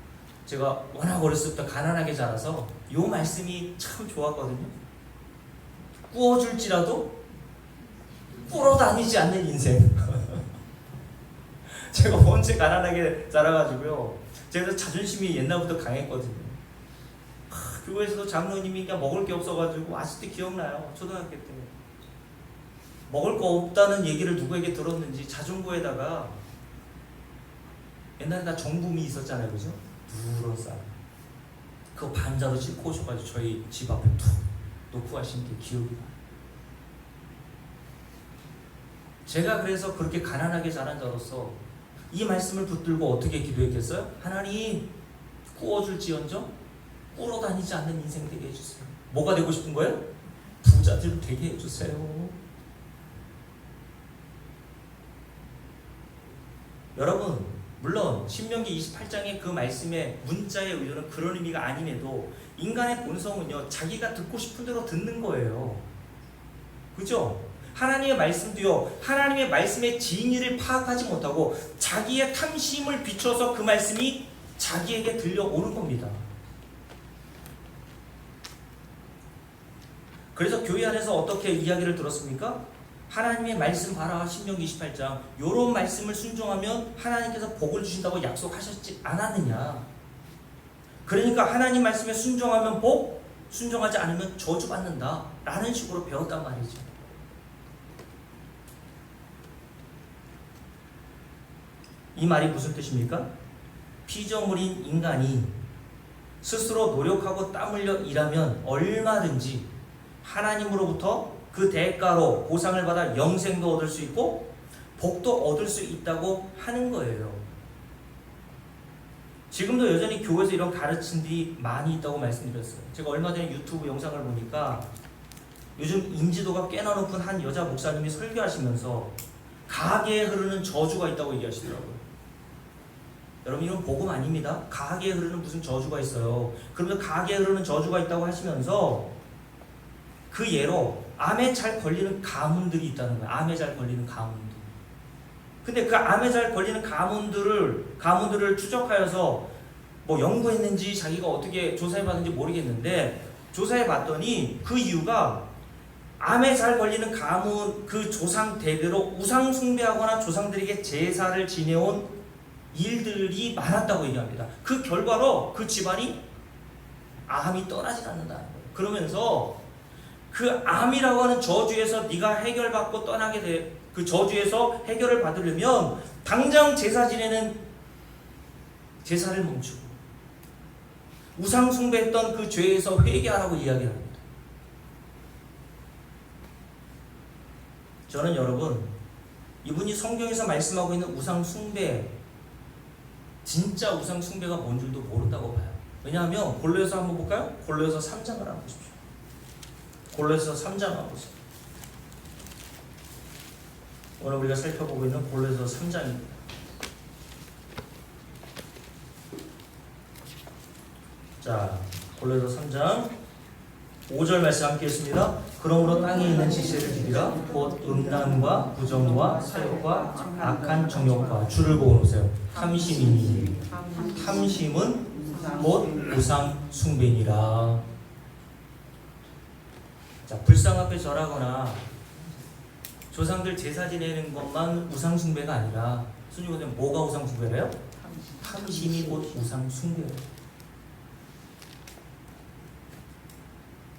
제가 워낙 어렸을 때 가난하게 자라서 이 말씀이 참 좋았거든요. 구워줄지라도 꿇어다니지 않는 인생. 제가 원체 가난하게 자라가지고요. 제가 자존심이 옛날부터 강했거든요. 교회에서도 장로님이 그냥 먹을 게 없어가지고 아직도 기억나요. 초등학교 때 먹을 거 없다는 얘기를 누구에게 들었는지 자전거에다가, 옛날에 다 정부미 있었잖아요, 그죠? 누런 쌀 그거 반자로 싣고 오셔가지고 저희 집 앞에 툭 놓고 하신 게 기억이 나요. 제가 그래서 그렇게 가난하게 자란 자로서 이 말씀을 붙들고 어떻게 기도했겠어요? 하나님, 구워줄지언정 꿇어다니지 않는 인생 되게 해주세요. 뭐가 되고 싶은 거예요? 부자들 되게 해주세요. 여러분, 물론 신명기 28장의 그 말씀의 문자의 의도는 그런 의미가 아님에도 인간의 본성은요, 자기가 듣고 싶은 대로 듣는 거예요. 그죠? 하나님의 말씀도요, 하나님의 말씀의 진리를 파악하지 못하고 자기의 탐심을 비춰서 그 말씀이 자기에게 들려오는 겁니다. 그래서 교회 안에서 어떻게 이야기를 들었습니까? 하나님의 말씀 봐라, 신명기 28장. 요런 말씀을 순종하면 하나님께서 복을 주신다고 약속하셨지 않았느냐. 그러니까 하나님 말씀에 순종하면 복, 순종하지 않으면 저주받는다 라는 식으로 배웠단 말이죠. 이 말이 무슨 뜻입니까? 피조물인 인간이 스스로 노력하고 땀 흘려 일하면 얼마든지 하나님으로부터 그 대가로 보상을 받아 영생도 얻을 수 있고 복도 얻을 수 있다고 하는 거예요. 지금도 여전히 교회에서 이런 가르침들이 많이 있다고 말씀드렸어요. 제가 얼마 전에 유튜브 영상을 보니까 요즘 인지도가 꽤나 높은 한 여자 목사님이 설교하시면서 가계에 흐르는 저주가 있다고 얘기하시더라고요. 여러분, 이건 복음 아닙니다. 가계에 흐르는 무슨 저주가 있어요. 그러면 가계에 흐르는 저주가 있다고 하시면서 그 예로 암에 잘 걸리는 가문들이 있다는 거예요. 암에 잘 걸리는 가문들. 근데 그 암에 잘 걸리는 가문들을 추적하여서 뭐 연구했는지 자기가 어떻게 조사해봤는지 모르겠는데, 조사해봤더니 그 이유가 암에 잘 걸리는 가문 그 조상 대대로 우상 숭배하거나 조상들에게 제사를 지내온 일들이 많았다고 얘기합니다. 그 결과로 그 집안이 암이 떠나지 않는다는 거예요. 그러면서 그 암이라고 하는 저주에서 네가 해결받고 떠나게 돼, 그 저주에서 해결을 받으려면 당장 제사 지내는 제사를 멈추고 우상 숭배했던 그 죄에서 회개하라고 이야기합니다. 저는 여러분, 이분이 성경에서 말씀하고 있는 우상 숭배, 진짜 우상 숭배가 뭔 줄도 모른다고 봐요. 왜냐하면 골로새서 한번 볼까요? 골로새서 3장을 한번 보십시오. 골로새서 3장 한번 보세요. 오늘 우리가 살펴보고 있는 골로새서 3장입니다. 자, 골로새서 3장 5절 말씀 함께 했습니다. 그러므로 땅에 있는 지체를 죽이라. 곧 음란과 부정과 사욕과 악한 정욕과 주를 보고 오세요. 탐심이니 탐심은 곧 우상 숭배니라. 자, 불상 앞에 절하거나 조상들 제사 지내는 것만 우상 숭배가 아니라 순위가 뭐가 우상 숭배래요? 탐심이 곧 우상 숭배예요.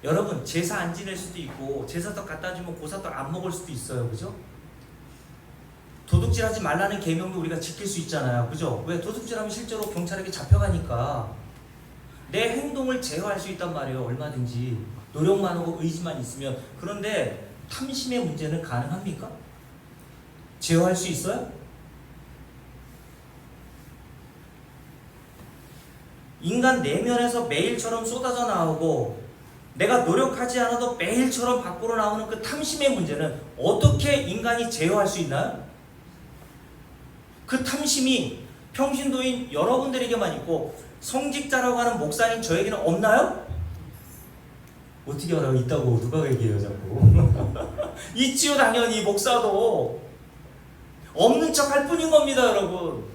여러분 제사 안 지낼 수도 있고 제사떡 갖다 주면 고사떡 안 먹을 수도 있어요. 그죠? 도둑질하지 말라는 계명도 우리가 지킬 수 있잖아요. 그죠? 왜? 도둑질하면 실제로 경찰에게 잡혀가니까 내 행동을 제어할 수 있단 말이에요. 얼마든지 노력만 하고 의지만 있으면. 그런데 탐심의 문제는 가능합니까? 제어할 수 있어요? 인간 내면에서 매일처럼 쏟아져 나오고 내가 노력하지 않아도 매일처럼 밖으로 나오는 그 탐심의 문제는 어떻게 인간이 제어할 수 있나요? 그 탐심이 평신도인 여러분들에게만 있고 성직자라고 하는 목사인 저에게는 없나요? 어떻게 알아요? 있다고 누가 얘기해요 자꾸. 있지요 당연히. 목사도 없는 척 할 뿐인 겁니다 여러분.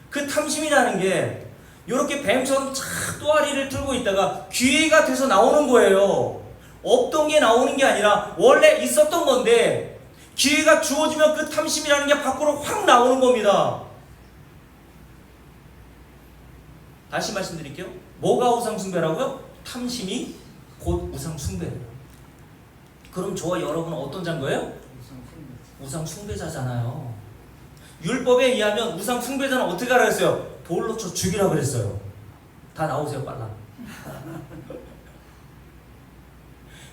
그 탐심이라는 게 이렇게 뱀처럼 착 또아리를 틀고 있다가 기회가 돼서 나오는 거예요. 없던 게 나오는 게 아니라 원래 있었던 건데 기회가 주어지면 그 탐심이라는 게 밖으로 확 나오는 겁니다. 다시 말씀드릴게요. 뭐가 우상숭배라고요? 탐심이 곧 우상숭배예요. 그럼 저와 여러분은 어떤 자인 거예요? 우상숭배자잖아요. 율법에 의하면 우상숭배자는 어떻게 하라 했어요? 돌로 쳐 죽이라 그랬어요. 다 나오세요 빨라.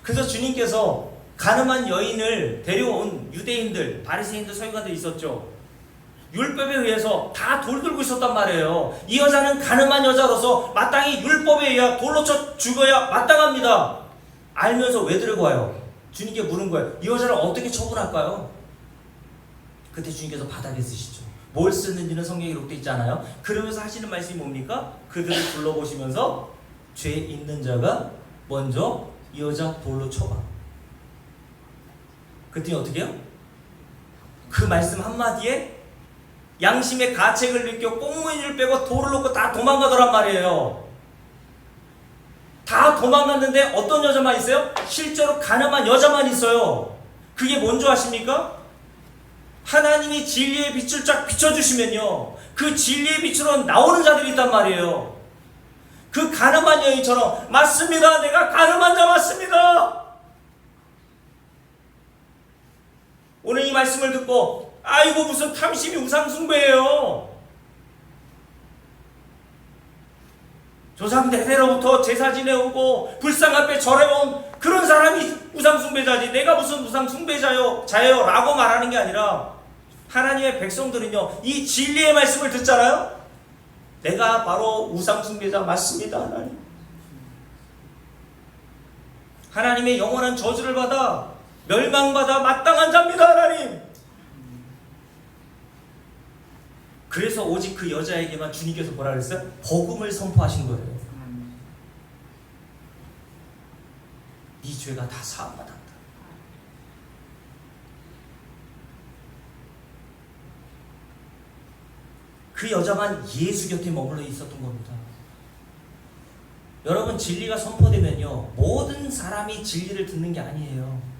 그래서 주님께서 가늠한 여인을 데려온 유대인들, 바리새인들, 서기관들 있었죠. 율법에 의해서 다 돌 들고 있었단 말이에요. 이 여자는 가늠한 여자로서 마땅히 율법에 의해 돌로 쳐 죽어야 마땅합니다. 알면서 왜 들고 와요? 주님께 물은 거예요. 이 여자를 어떻게 처분할까요? 그때 주님께서 바닥에 쓰시죠. 뭘 쓰는지는 성경에 기록되어 있잖아요. 그러면서 하시는 말씀이 뭡니까? 그들을 둘러보시면서 죄 있는 자가 먼저 이 여자 돌로 쳐봐. 그랬더니 어떻게 해요? 그 말씀 한마디에 양심의 가책을 느껴 꽁무니를 빼고 돌을 놓고 다 도망가더란 말이에요. 다 도망갔는데 어떤 여자만 있어요? 실제로 가늠한 여자만 있어요. 그게 뭔지 아십니까? 하나님이 진리의 빛을 쫙 비춰주시면요, 그 진리의 빛으로 나오는 자들이 있단 말이에요. 그 가늠한 여인처럼 맞습니다. 내가 가늠한 자 맞습니다. 오늘 이 말씀을 듣고 아이고 무슨 탐심이 우상숭배예요. 조상들 때로부터 제사 지내오고 불상 앞에 절해온 그런 사람이 우상숭배자지 내가 무슨 우상숭배자요 자예요 라고 말하는 게 아니라, 하나님의 백성들은요 이 진리의 말씀을 듣잖아요. 내가 바로 우상숭배자 맞습니다. 하나님, 하나님의 영원한 저주를 받아 멸망받아 마땅한 자입니다. 하나님. 그래서 오직 그 여자에게만 주님께서 뭐라 그랬어요? 복음을 선포하신 거예요. 네 죄가 다 사함받았다. 그 여자만 예수 곁에 머물러 있었던 겁니다. 여러분, 진리가 선포되면요 모든 사람이 진리를 듣는 게 아니에요.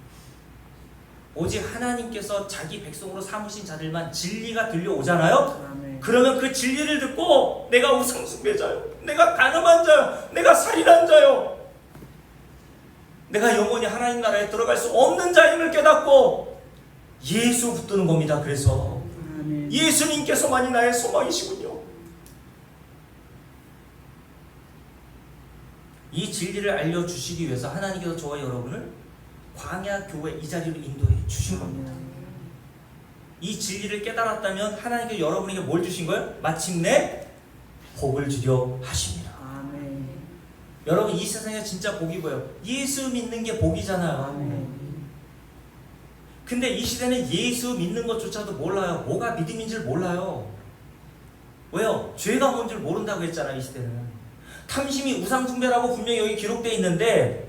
오직 하나님께서 자기 백성으로 삼으신 자들만 진리가 들려오잖아요. 아멘. 그러면 그 진리를 듣고 내가 우상숭배자요, 내가 가늠한 자요, 내가 살인한 자요, 내가 영원히 하나님 나라에 들어갈 수 없는 자임을 깨닫고 예수 붙드는 겁니다. 그래서 아멘. 예수님께서만이 나의 소망이시군요. 이 진리를 알려주시기 위해서 하나님께서 저와 여러분을 광야 교회 이 자리로 인도해 주신 겁니다. 이 진리를 깨달았다면 하나님께서 여러분에게 뭘 주신 거예요? 마침내 복을 주려 하십니다. 아멘. 여러분, 이 세상에 진짜 복이 뭐예요? 예수 믿는 게 복이잖아요. 아멘. 근데 이 시대는 예수 믿는 것조차도 몰라요. 뭐가 믿음인지를 몰라요. 왜요? 죄가 뭔 줄 모른다고 했잖아요. 이 시대는 탐심이 우상숭배라고 분명히 여기 기록되어 있는데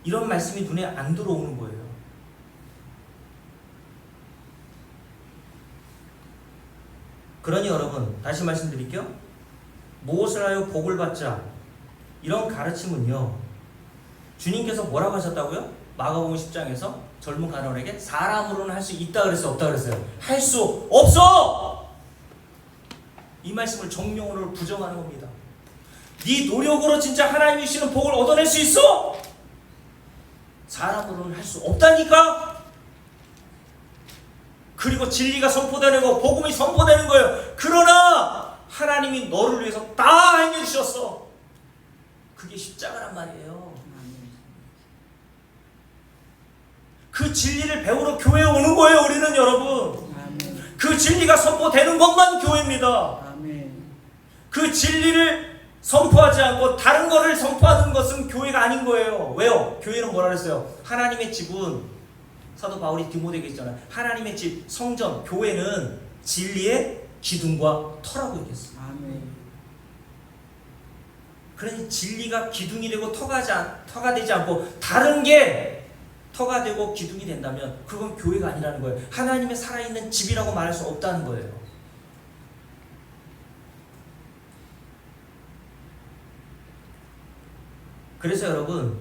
이런 말씀이 눈에 안 들어오는 거예요. 그러니 여러분, 다시 말씀드릴게요. 무엇을 하여 복을 받자, 이런 가르침은요 주님께서 뭐라고 하셨다고요? 마가복음 10장에서 젊은 간원에게 사람으로는 할 수 있다 그랬어요? 없다 그랬어요? 할 수 없어! 이 말씀을 정령으로 부정하는 겁니다. 네 노력으로 진짜 하나님이 주시는 복을 얻어낼 수 있어? 사람으로는 할 수 없다니까? 그리고 진리가 선포되는 거, 복음이 선포되는 거예요. 그러나 하나님이 너를 위해서 다 행해주셨어. 그게 십자가란 말이에요. 그 진리를 배우러 교회에 오는 거예요, 우리는 여러분. 그 진리가 선포되는 것만 교회입니다. 그 진리를 선포하지 않고 다른 거를 선포하는 것은 교회가 아닌 거예요. 왜요? 교회는 뭐라 그랬어요? 하나님의 집은, 사도 바울이 디모데에게 있잖아요. 하나님의 집, 성전, 교회는 진리의 기둥과 터라고 얘기했어요. 그러니 진리가 기둥이 되고 터가 되지 않고 다른 게 터가 되고 기둥이 된다면 그건 교회가 아니라는 거예요. 하나님의 살아있는 집이라고 말할 수 없다는 거예요. 그래서 여러분,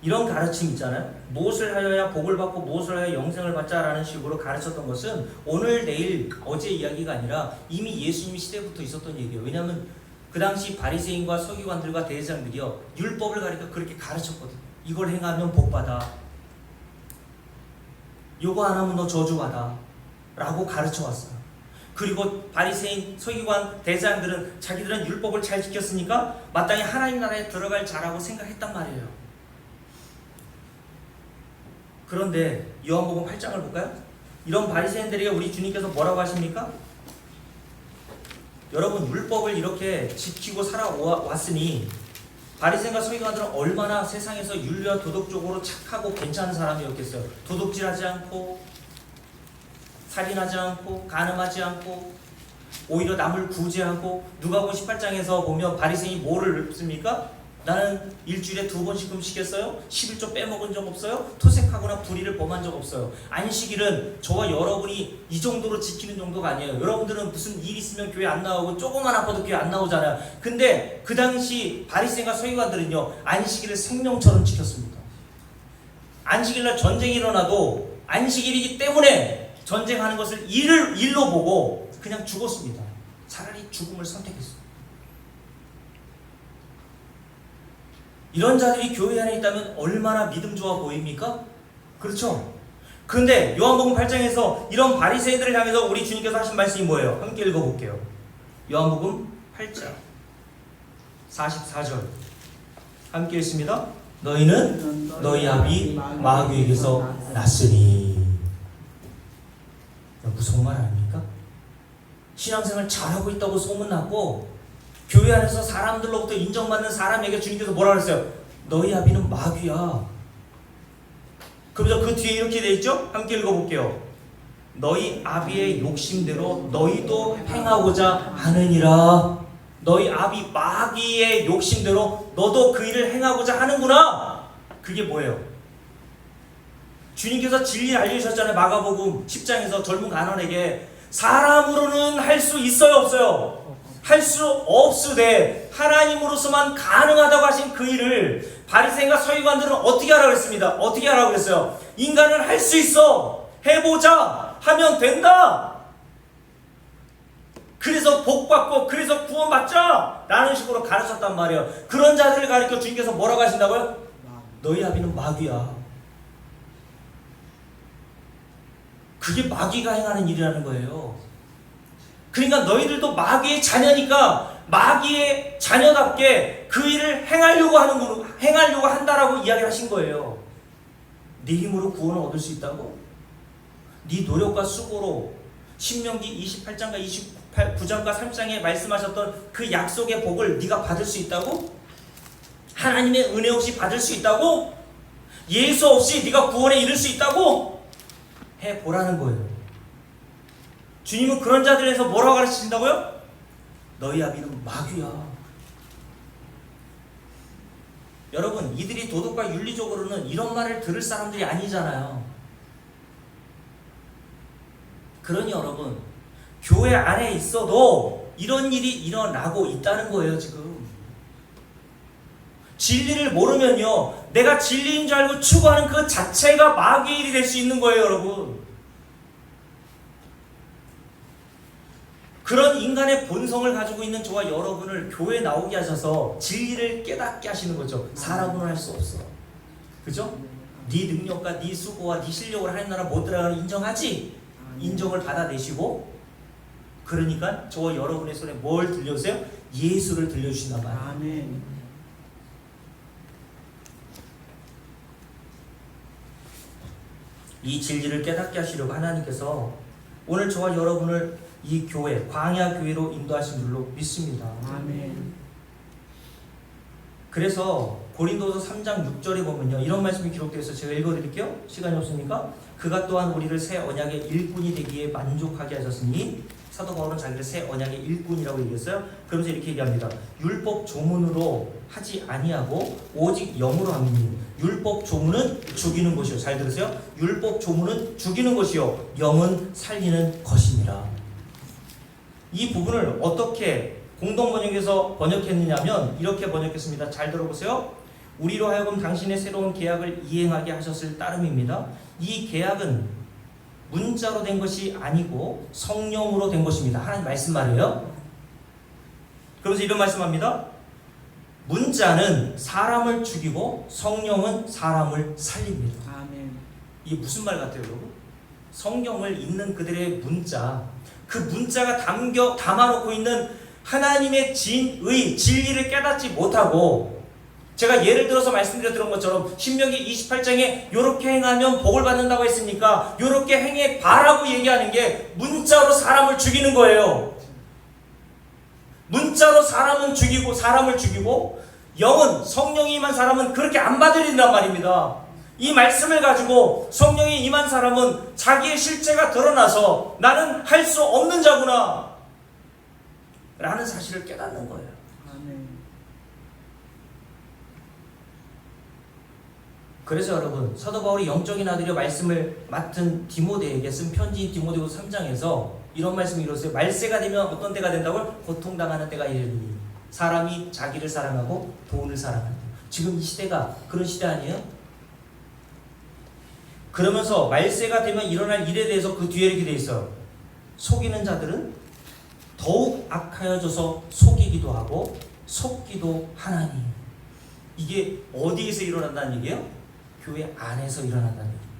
이런 가르침 있잖아요. 무엇을 하여야 복을 받고 무엇을 하여 영생을 받자라는 식으로 가르쳤던 것은 오늘 내일 어제 이야기가 아니라 이미 예수님 시대부터 있었던 얘기예요. 왜냐하면 그 당시 바리새인과 서기관들과 대제사장들이요, 율법을 가리켜 그렇게 가르쳤거든요. 이걸 행하면 복받아, 요거 안 하면 너 저주받아 라고 가르쳐 왔어요. 그리고 바리새인, 서기관, 대제사장들은 자기들은 율법을 잘 지켰으니까 마땅히 하나님 나라에 들어갈 자라고 생각했단 말이에요. 그런데 요한복음 8장을 볼까요? 이런 바리새인들에게 우리 주님께서 뭐라고 하십니까? 여러분, 율법을 이렇게 지키고 살아왔으니 바리새인과 서기관들은 얼마나 세상에서 윤리와 도덕적으로 착하고 괜찮은 사람이었겠어요. 도둑질하지 않고, 살인하지 않고, 간음하지 않고, 오히려 남을 구제하고. 누가복음 18장에서 보면 바리새인이 뭐를 읊습니까? 나는 일주일에 2번씩 금식했어요. 11조 빼먹은 적 없어요. 토색하거나 불의를 범한 적 없어요. 안식일은 저와 여러분이 이 정도로 지키는 정도가 아니에요. 여러분들은 무슨 일 있으면 교회 안 나오고 조금만 아파도 교회 안 나오잖아요. 근데 그 당시 바리새인과 서기관들은요, 안식일을 생명처럼 지켰습니다. 안식일날 전쟁이 일어나도 안식일이기 때문에 전쟁하는 것을 일로 보고 그냥 죽었습니다. 차라리 죽음을 선택했어요. 이런 자들이 교회 안에 있다면 얼마나 믿음 좋아 보입니까? 그렇죠? 그런데 요한복음 8장에서 이런 바리새인들을 향해서 우리 주님께서 하신 말씀이 뭐예요? 함께 읽어볼게요. 요한복음 8장 44절 함께 읽습니다. 너희는 너희 아비 마귀에게서 났으니. 무서운 말 아닙니까? 신앙생활 잘하고 있다고 소문났고 교회 안에서 사람들로부터 인정받는 사람에게 주님께서 뭐라 그랬어요? 너희 아비는 마귀야. 그러면서 그 뒤에 이렇게 돼 있죠? 함께 읽어볼게요. 너희 아비의 욕심대로 너희도 행하고자 하느니라. 너희 아비 마귀의 욕심대로 너도 그 일을 행하고자 하는구나. 그게 뭐예요? 주님께서 진리를 알려주셨잖아요. 마가복음 10장에서 젊은 간원에게 사람으로는 할 수 있어요, 없어요? 할 수 없으되 하나님으로서만 가능하다고 하신 그 일을 바리새인과 서기관들은 어떻게 하라고 했습니다. 어떻게 하라고 그랬어요? 인간은 할 수 있어. 해보자. 하면 된다. 그래서 복받고 그래서 구원받자 라는 식으로 가르쳤단 말이에요. 그런 자들을 가르쳐 주님께서 뭐라고 하신다고요? 너희 아비는 마귀야. 그게 마귀가 행하는 일이라는 거예요. 그러니까 너희들도 마귀의 자녀니까 마귀의 자녀답게 그 일을 행하려고 한다라고 이야기를 하신 거예요. 네 힘으로 구원을 얻을 수 있다고? 네 노력과 수고로 신명기 28장과 29장과 3장에 말씀하셨던 그 약속의 복을 네가 받을 수 있다고? 하나님의 은혜 없이 받을 수 있다고? 예수 없이 네가 구원에 이를 수 있다고? 해보라는 거예요. 주님은 그런 자들에서 뭐라고 가르치신다고요? 너희 아비는 마귀야. 여러분, 이들이 도덕과 윤리적으로는 이런 말을 들을 사람들이 아니잖아요. 그러니 여러분, 교회 안에 있어도 이런 일이 일어나고 있다는 거예요. 지금 진리를 모르면요, 내가 진리인 줄 알고 추구하는 그 자체가 마귀의 일이 될 수 있는 거예요, 여러분. 그런 인간의 본성을 가지고 있는 저와 여러분을 교회에 나오게 하셔서 진리를 깨닫게 하시는 거죠. 사람으로는 할 수 없어. 그죠? 네 능력과 네 수고와 네 실력으로 하나님 나라 못 들어가는 인정하지? 인정을 받아내시고, 그러니까 저와 여러분의 손에 뭘 들려주세요? 예수를 들려주신단 말이에요. 아멘. 이 진리를 깨닫게 하시려고 하나님께서 오늘 저와 여러분을 이 교회, 광야 교회로 인도하신 줄로 믿습니다. 아멘. 그래서 고린도서 3장 6절에 보면요, 이런 말씀이 기록되어 있어서 제가 읽어드릴게요. 시간이 없으니까. 그가 또한 우리를 새 언약의 일꾼이 되기에 만족하게 하셨으니, 사도 바울은 자기를 새 언약의 일꾼이라고 얘기했어요. 그러면서 이렇게 얘기합니다. 율법 조문으로 하지 아니하고 오직 영으로 함이니, 율법 조문은 죽이는 것이요. 잘 들으세요. 율법 조문은 죽이는 것이요, 영은 살리는 것이니라. 이 부분을 어떻게 공동번역에서 번역했느냐면 이렇게 번역했습니다. 잘 들어보세요. 우리로 하여금 당신의 새로운 계약을 이행하게 하셨을 따름입니다. 이 계약은 문자로 된 것이 아니고 성령으로 된 것입니다. 하나님 말씀 말이에요. 그러면서 이런 말씀합니다. 문자는 사람을 죽이고 성령은 사람을 살립니다. 아멘. 이게 무슨 말 같아요, 여러분? 성경을 읽는 그들의 문자, 그 문자가 담아놓고 있는 하나님의 진리를 깨닫지 못하고, 제가 예를 들어서 말씀드렸던 것처럼 신명기 28장에 요렇게 행하면 복을 받는다고 했으니까 요렇게 행해 봐라고 얘기하는 게 문자로 사람을 죽이는 거예요. 문자로 사람을 죽이고 영은, 성령이 임한 사람은 그렇게 안 받으린단 말입니다. 이 말씀을 가지고 성령이 임한 사람은 자기의 실체가 드러나서 나는 할 수 없는 자구나 라는 사실을 깨닫는 거예요. 아멘. 그래서 여러분, 사도 바울이 영적인 아들의 말씀을 맡은 디모데에게 쓴 편지 디모데후서 3장에서 이런 말씀이 이렇어요. 말세가 되면 어떤 때가 된다고요? 고통당하는 때가 이르니 사람이 자기를 사랑하고 돈을 사랑한다. 지금 이 시대가 그런 시대 아니에요? 그러면서 말세가 되면 일어날 일에 대해서 그 뒤에 이렇게 돼 있어요. 속이는 자들은 더욱 악하여져서 속이기도 하고 속기도 하나니. 이게 어디에서 일어난다는 얘기예요? 교회 안에서 일어난다는 얘기입니다.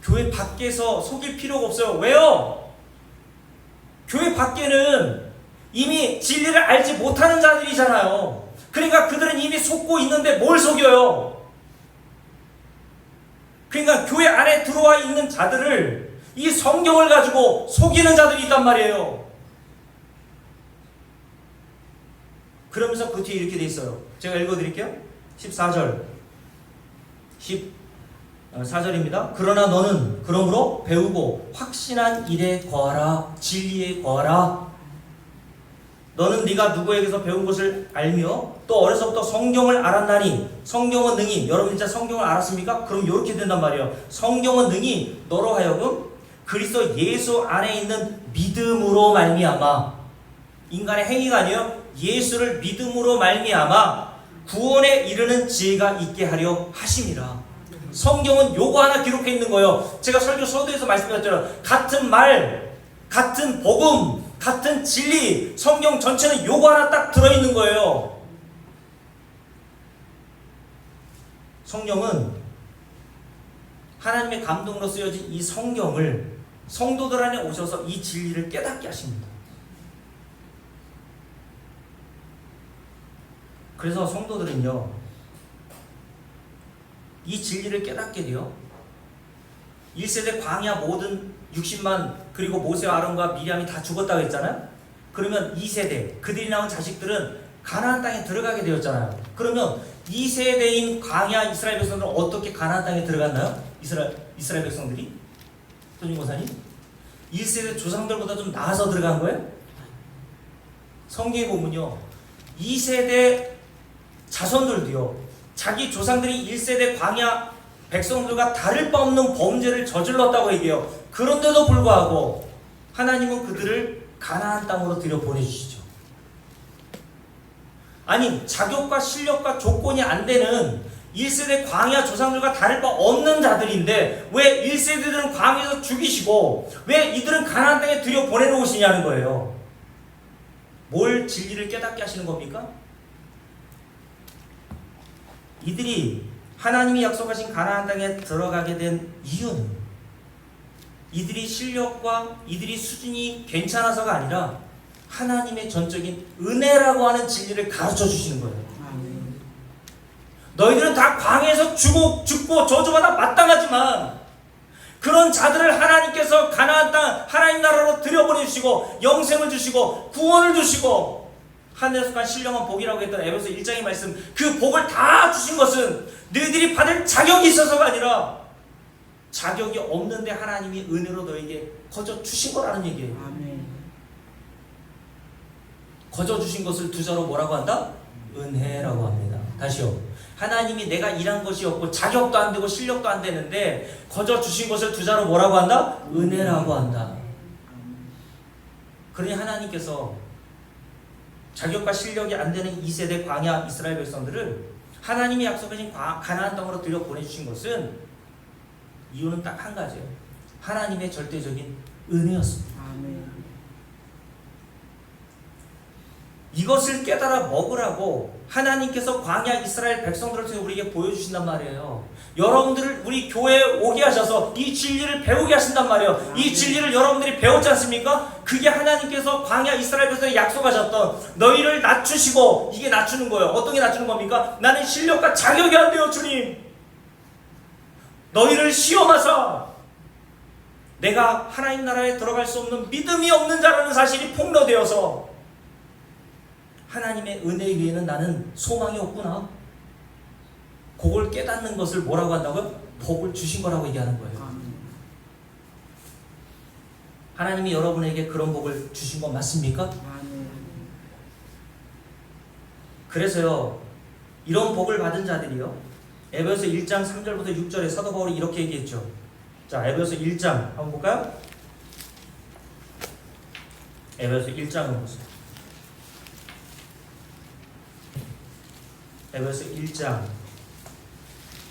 교회 밖에서 속일 필요가 없어요. 왜요? 교회 밖에는 이미 진리를 알지 못하는 자들이잖아요. 그러니까 그들은 이미 속고 있는데 뭘 속여요? 그러니까 교회 안에 들어와 있는 자들을 이 성경을 가지고 속이는 자들이 있단 말이에요. 그러면서 그 뒤에 이렇게 돼 있어요. 제가 읽어드릴게요. 14절 14절입니다. 그러나 너는 그러므로 배우고 확신한 일에 거하라. 진리에 거하라. 너는 네가 누구에게서 배운 것을 알며 또 어려서부터 성경을 알았나니 성경은 능히, 여러분 진짜 성경을 알았습니까? 그럼 이렇게 된단 말이에요. 성경은 능히 너로 하여금 그리스도 예수 안에 있는 믿음으로 말미암아, 인간의 행위가 아니에요. 예수를 믿음으로 말미암아 구원에 이르는 지혜가 있게 하려 하심이라. 성경은 요거 하나 기록해 있는 거예요. 제가 설교 서두에서 말씀드렸잖아요. 같은 말, 같은 복음, 같은 진리, 성경 전체는 요거 하나 딱 들어있는 거예요. 성경은 하나님의 감동으로 쓰여진 이 성경을 성도들 안에 오셔서 이 진리를 깨닫게 하십니다. 그래서 성도들은요, 이 진리를 깨닫게 돼요. 1세대 광야 모든 60만, 그리고 모세와 아론과 미리암이 다 죽었다고 했잖아요. 그러면 2세대, 그들이 낳은 자식들은 가나안 땅에 들어가게 되었잖아요. 그러면 2세대인 광야 이스라엘 백성들은 어떻게 가나안 땅에 들어갔나요? 이스라엘 백성들이? 손님 고사님? 1세대 조상들보다 좀 나아서 들어간 거예요? 성경에 보면요, 2세대 자손들도요, 자기 조상들이 1세대 광야 백성들과 다를 바 없는 범죄를 저질렀다고 얘기해요. 그런데도 불구하고 하나님은 그들을 가나안 땅으로 들여 보내주시죠. 아니 자격과 실력과 조건이 안 되는 1세대 광야 조상들과 다를 바 없는 자들인데 왜 1세대들은 광야에서 죽이시고 왜 이들은 가나안 땅에 들여 보내놓으시냐는 거예요. 뭘 진리를 깨닫게 하시는 겁니까? 이들이 하나님이 약속하신 가나안 땅에 들어가게 된 이유는 이들이 실력과 이들이 수준이 괜찮아서가 아니라 하나님의 전적인 은혜라고 하는 진리를 가르쳐 주시는 거예요. 너희들은 다 광야에서 죽고 저주받아 마땅하지만 그런 자들을 하나님께서 가나안 땅 하나님 나라로 들여보내주시고 영생을 주시고 구원을 주시고 하늘에 속한 신령한 복이라고 했던 에베소 1장의 말씀, 그 복을 다 주신 것은 너희들이 받을 자격이 있어서가 아니라 자격이 없는데 하나님이 은혜로 너에게 거저 주신 거라는 얘기예요. 아멘. 거저 주신 것을 두자로 뭐라고 한다? 은혜라고 합니다. 다시요. 하나님이 내가 일한 것이 없고 자격도 안 되고 실력도 안 되는데 거저 주신 것을 두자로 뭐라고 한다? 은혜라고 한다. 그러니 하나님께서 자격과 실력이 안 되는 2세대 광야 이스라엘 백성들을 하나님이 약속하신 가나안 땅으로 들여 보내주신 것은 이유는 딱 한 가지예요. 하나님의 절대적인 은혜였습니다. 아멘. 이것을 깨달아 먹으라고 하나님께서 광야 이스라엘 백성들을 통해 우리에게 보여주신단 말이에요. 여러분들을 우리 교회에 오게 하셔서 이 진리를 배우게 하신단 말이에요. 이 진리를 여러분들이 배웠지 않습니까? 그게 하나님께서 광야 이스라엘 백성에 약속하셨던 너희를 낮추시고, 이게 낮추는 거예요. 어떤 게 낮추는 겁니까? 나는 실력과 자격이 안 돼요 주님. 너희를 시험하사 내가 하나님 나라에 들어갈 수 없는 믿음이 없는 자라는 사실이 폭로되어서 하나님의 은혜 위에는 나는 소망이 없구나. 그걸 깨닫는 것을 뭐라고 한다고요? 복을 주신 거라고 얘기하는 거예요. 하나님이 여러분에게 그런 복을 주신 건 맞습니까? 그래서요, 이런 복을 받은 자들이요, 에베소서 1장 3절부터 6절에 사도 바울이 이렇게 얘기했죠. 자, 에베소서 1장 한번 볼까요? 에베소서 1장을 보세요. 에베소 1장.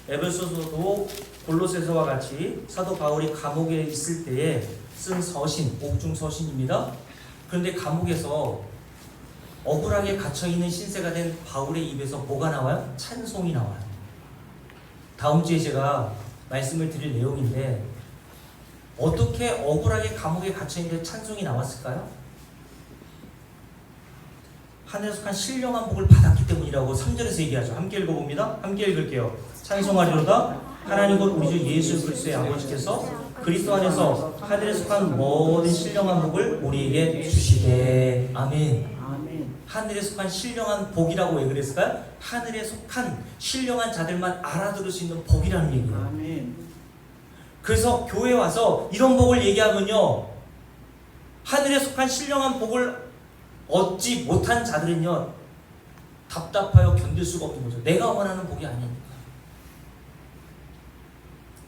에베소서도 골로새서와 같이 사도 바울이 감옥에 있을 때에 쓴 서신, 옥중 서신입니다. 그런데 감옥에서 억울하게 갇혀있는 신세가 된 바울의 입에서 뭐가 나와요? 찬송이 나와요. 다음 주에 제가 말씀을 드릴 내용인데 어떻게 억울하게 감옥에 갇혀있는데 찬송이 나왔을까요? 하늘에 속한 신령한 복을 받았기 때문이라고 3절에서 얘기하죠. 함께 읽어봅니다. 함께 읽을게요. 찬송하리로다 하나님 곧 우리 주 예수 그리스도의 아버지께서 그리스도 안에서 하늘에 속한 모든 신령한 복을 우리에게 주시되. 아멘. 아멘. 하늘에 속한 신령한 복이라고 왜 그랬을까요? 하늘에 속한 신령한 자들만 알아들을 수 있는 복이라는 얘기예요. 아멘. 그래서 교회에 와서 이런 복을 얘기하면요, 하늘에 속한 신령한 복을 얻지 못한 자들은요, 답답하여 견딜 수가 없는 거죠. 내가 원하는 복이 아니니까.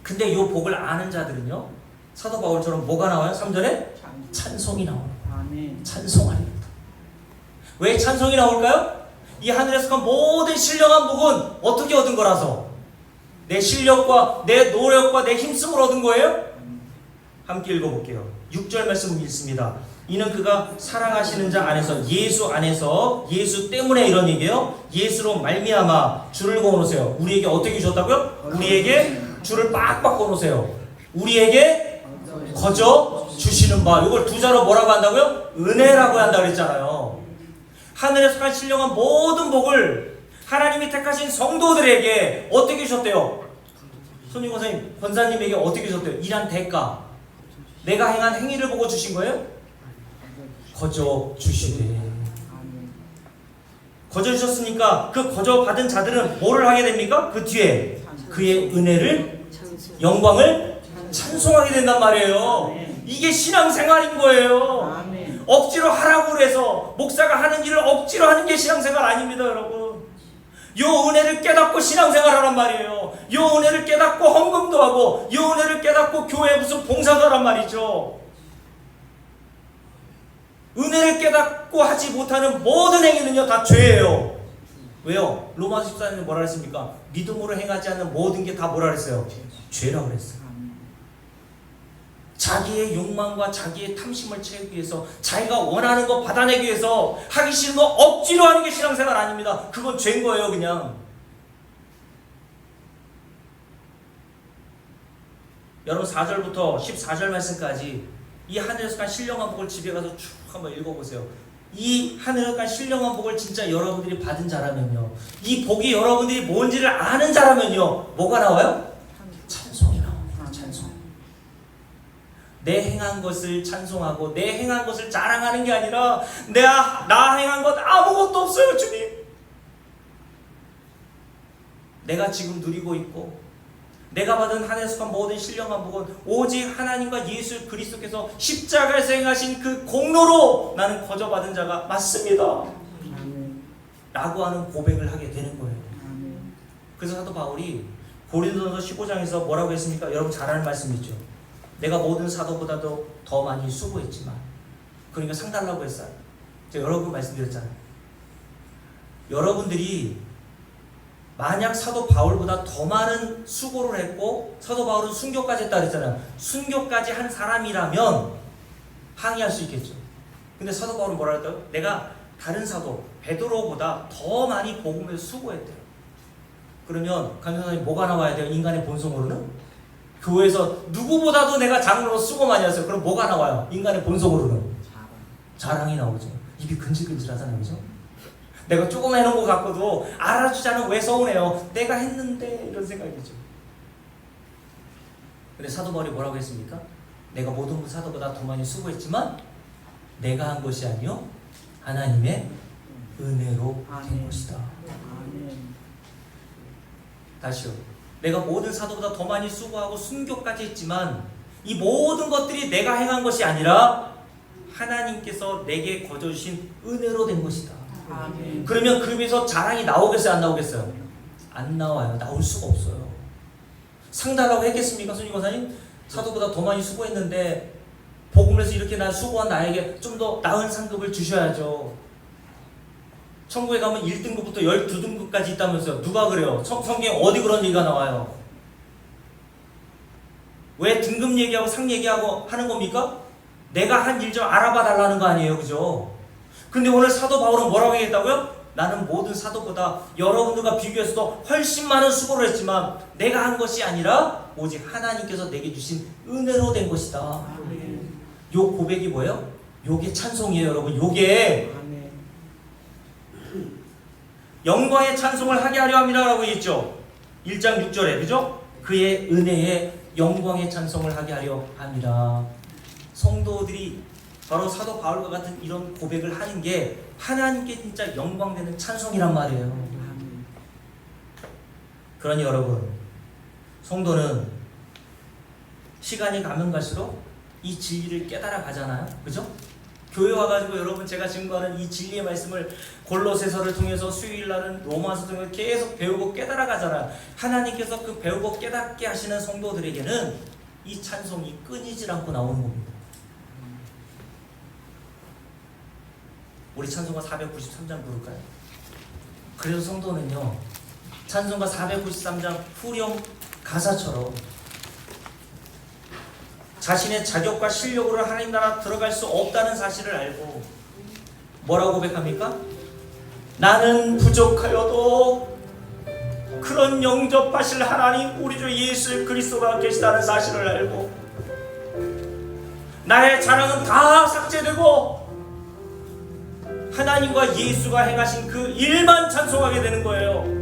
근데 이 복을 아는 자들은요, 사도 바울처럼 뭐가 나와요? 3절에 찬송이 나와요. 아멘. 찬송하리로다. 왜 찬송이 나올까요? 이 하늘에 속한 모든 신령한 복은 어떻게 얻은 거라서? 내 실력과 내 노력과 내 힘쓰므로 얻은 거예요? 함께 읽어볼게요. 6절 말씀 읽습니다. 이는 그가 사랑하시는 자 안에서, 예수 안에서, 예수 때문에, 이런 얘기예요. 예수로 말미암아 주를 거놓으세요. 우리에게 어떻게 주셨다고요? 우리에게 주를 빡빡 거놓으세요. 우리에게 거저 주시는 바. 이걸 두자로 뭐라고 한다고요? 은혜라고 한다고 그랬잖아요. 하늘에 속한 신령한 모든 복을 하나님이 택하신 성도들에게 어떻게 주셨대요? 손님 권사님, 권사님에게 어떻게 주셨대요? 일한 대가, 내가 행한 행위를 보고 주신 거예요? 거저 주시되. 거저 주셨으니까 그 거저 받은 자들은 뭐를 하게 됩니까? 그 뒤에 그의 은혜를, 영광을 찬송하게 된단 말이에요. 이게 신앙생활인 거예요. 억지로 하라고 해서 목사가 하는 일을 억지로 하는 게 신앙생활 아닙니다, 여러분. 요 은혜를 깨닫고 신앙생활 하란 말이에요. 요 은혜를 깨닫고 헌금도 하고, 요 은혜를 깨닫고 교회에 무슨 봉사도 하란 말이죠. 은혜를 깨닫고 하지 못하는 모든 행위는요, 다 죄예요. 왜요? 로마서 14장에 뭐라 그랬습니까? 믿음으로 행하지 않는 모든 게 다 뭐라 그랬어요? 죄라고 그랬어요. 자기의 욕망과 자기의 탐심을 채우기 위해서, 자기가 원하는 거 받아내기 위해서 하기 싫은 거 억지로 하는 게 신앙생활 아닙니다. 그건 죄인 거예요. 그냥 여러분 4절부터 14절 말씀까지 이 하늘에서 간 신령한 복을 집에 가서 쭉 한번 읽어보세요. 이 하늘에서 간 신령한 복을 진짜 여러분들이 받은 자라면요, 이 복이 여러분들이 뭔지를 아는 자라면요, 뭐가 나와요? 찬송이 나옵니다. 찬송. 내 행한 것을 찬송하고 내 행한 것을 자랑하는 게 아니라 나 행한 것 아무것도 없어요. 주님, 내가 지금 누리고 있고 내가 받은 하늘에서 간 모든 신령한 복은 오직 하나님과 예수 그리스도께서 십자가에서 행하신 그 공로로 나는 거저받은 자가 맞습니다 라고 하는 고백을 하게 되는 거예요. 그래서 사도 바울이 고린도전서 15장에서 뭐라고 했습니까? 여러분 잘 아는 말씀이죠. 내가 모든 사도보다도 더 많이 수고했지만, 그러니까 상달라고 했어요. 제가 여러 번 말씀드렸잖아요. 여러분들이 만약 사도 바울보다 더 많은 수고를 했고 사도 바울은 순교까지 했다 그랬잖아요. 순교까지 한 사람이라면 항의할 수 있겠죠. 근데 사도 바울은 뭐라 그랬어요? 내가 다른 사도 베드로보다 더 많이 복음을 수고했대요. 그러면 강연사님 뭐가 나와야 돼요? 인간의 본성으로는? 교회에서 누구보다도 내가 장로로 수고 많이 했어요. 그럼 뭐가 나와요? 인간의 본성으로는? 자랑이 나오죠. 입이 근질근질하잖아요. 그죠? 내가 조금 해놓은 거 갖고도 알아주지 않으면 왜 서운해요? 내가 했는데, 이런 생각이죠. 근데 사도 바울이 뭐라고 했습니까? 내가 모든 사도보다 더 많이 수고했지만 내가 한 것이 아니요 하나님의 은혜로 된 것이다. 다시요. 내가 모든 사도보다 더 많이 수고하고 순교까지 했지만 이 모든 것들이 내가 행한 것이 아니라 하나님께서 내게 거저주신 은혜로 된 것이다. 그러면 그 위에서 자랑이 나오겠어요? 안 나오겠어요? 안 나와요. 나올 수가 없어요. 상달라고 했겠습니까? 손님 권사님? 사도보다 더 많이 수고했는데 복음에서 이렇게 난 수고한 나에게 좀 더 나은 상급을 주셔야죠. 천국에 가면 1등급부터 12등급까지 있다면서요. 누가 그래요? 성경에 어디 그런 얘기가 나와요? 왜 등급 얘기하고 상 얘기하고 하는 겁니까? 내가 한 일 좀 알아봐 달라는 거 아니에요. 그죠? 근데 오늘 사도 바울은 뭐라고 얘기했다고요? 나는 모든 사도보다 여러분들과 비교해서도 훨씬 많은 수고를 했지만 내가 한 것이 아니라 오직 하나님께서 내게 주신 은혜로 된 것이다. 요 고백이 뭐예요? 요게 찬송이에요. 여러분, 요게 영광의 찬송을 하게 하려 함이라 라고 했죠. 1장 6절에, 그죠? 그의 은혜에 영광의 찬송을 하게 하려 함이라. 성도들이 바로 사도 바울과 같은 이런 고백을 하는 게 하나님께 진짜 영광되는 찬송이란 말이에요. 그러니 여러분, 성도는 시간이 가면 갈수록 이 진리를 깨달아 가잖아요. 그죠? 교회 와가지고 여러분 제가 증거하는 이 진리의 말씀을 골로새서를 통해서 수요일날은 로마서 통해서 계속 배우고 깨달아 가잖아요. 하나님께서 그 배우고 깨닫게 하시는 성도들에게는 이 찬송이 끊이질 않고 나오는 겁니다. 우리 찬송가 493장 부를까요? 그래서 성도는요, 찬송가 493장 후렴 가사처럼 자신의 자격과 실력으로 하나님 나라 들어갈 수 없다는 사실을 알고 뭐라고 고백합니까? 나는 부족하여도 그런 영접하실 하나님 우리 주 예수 그리스도가 계시다는 사실을 알고 나의 자랑은 다 삭제되고 하나님과 예수가 행하신 그 일만 찬송하게 되는 거예요.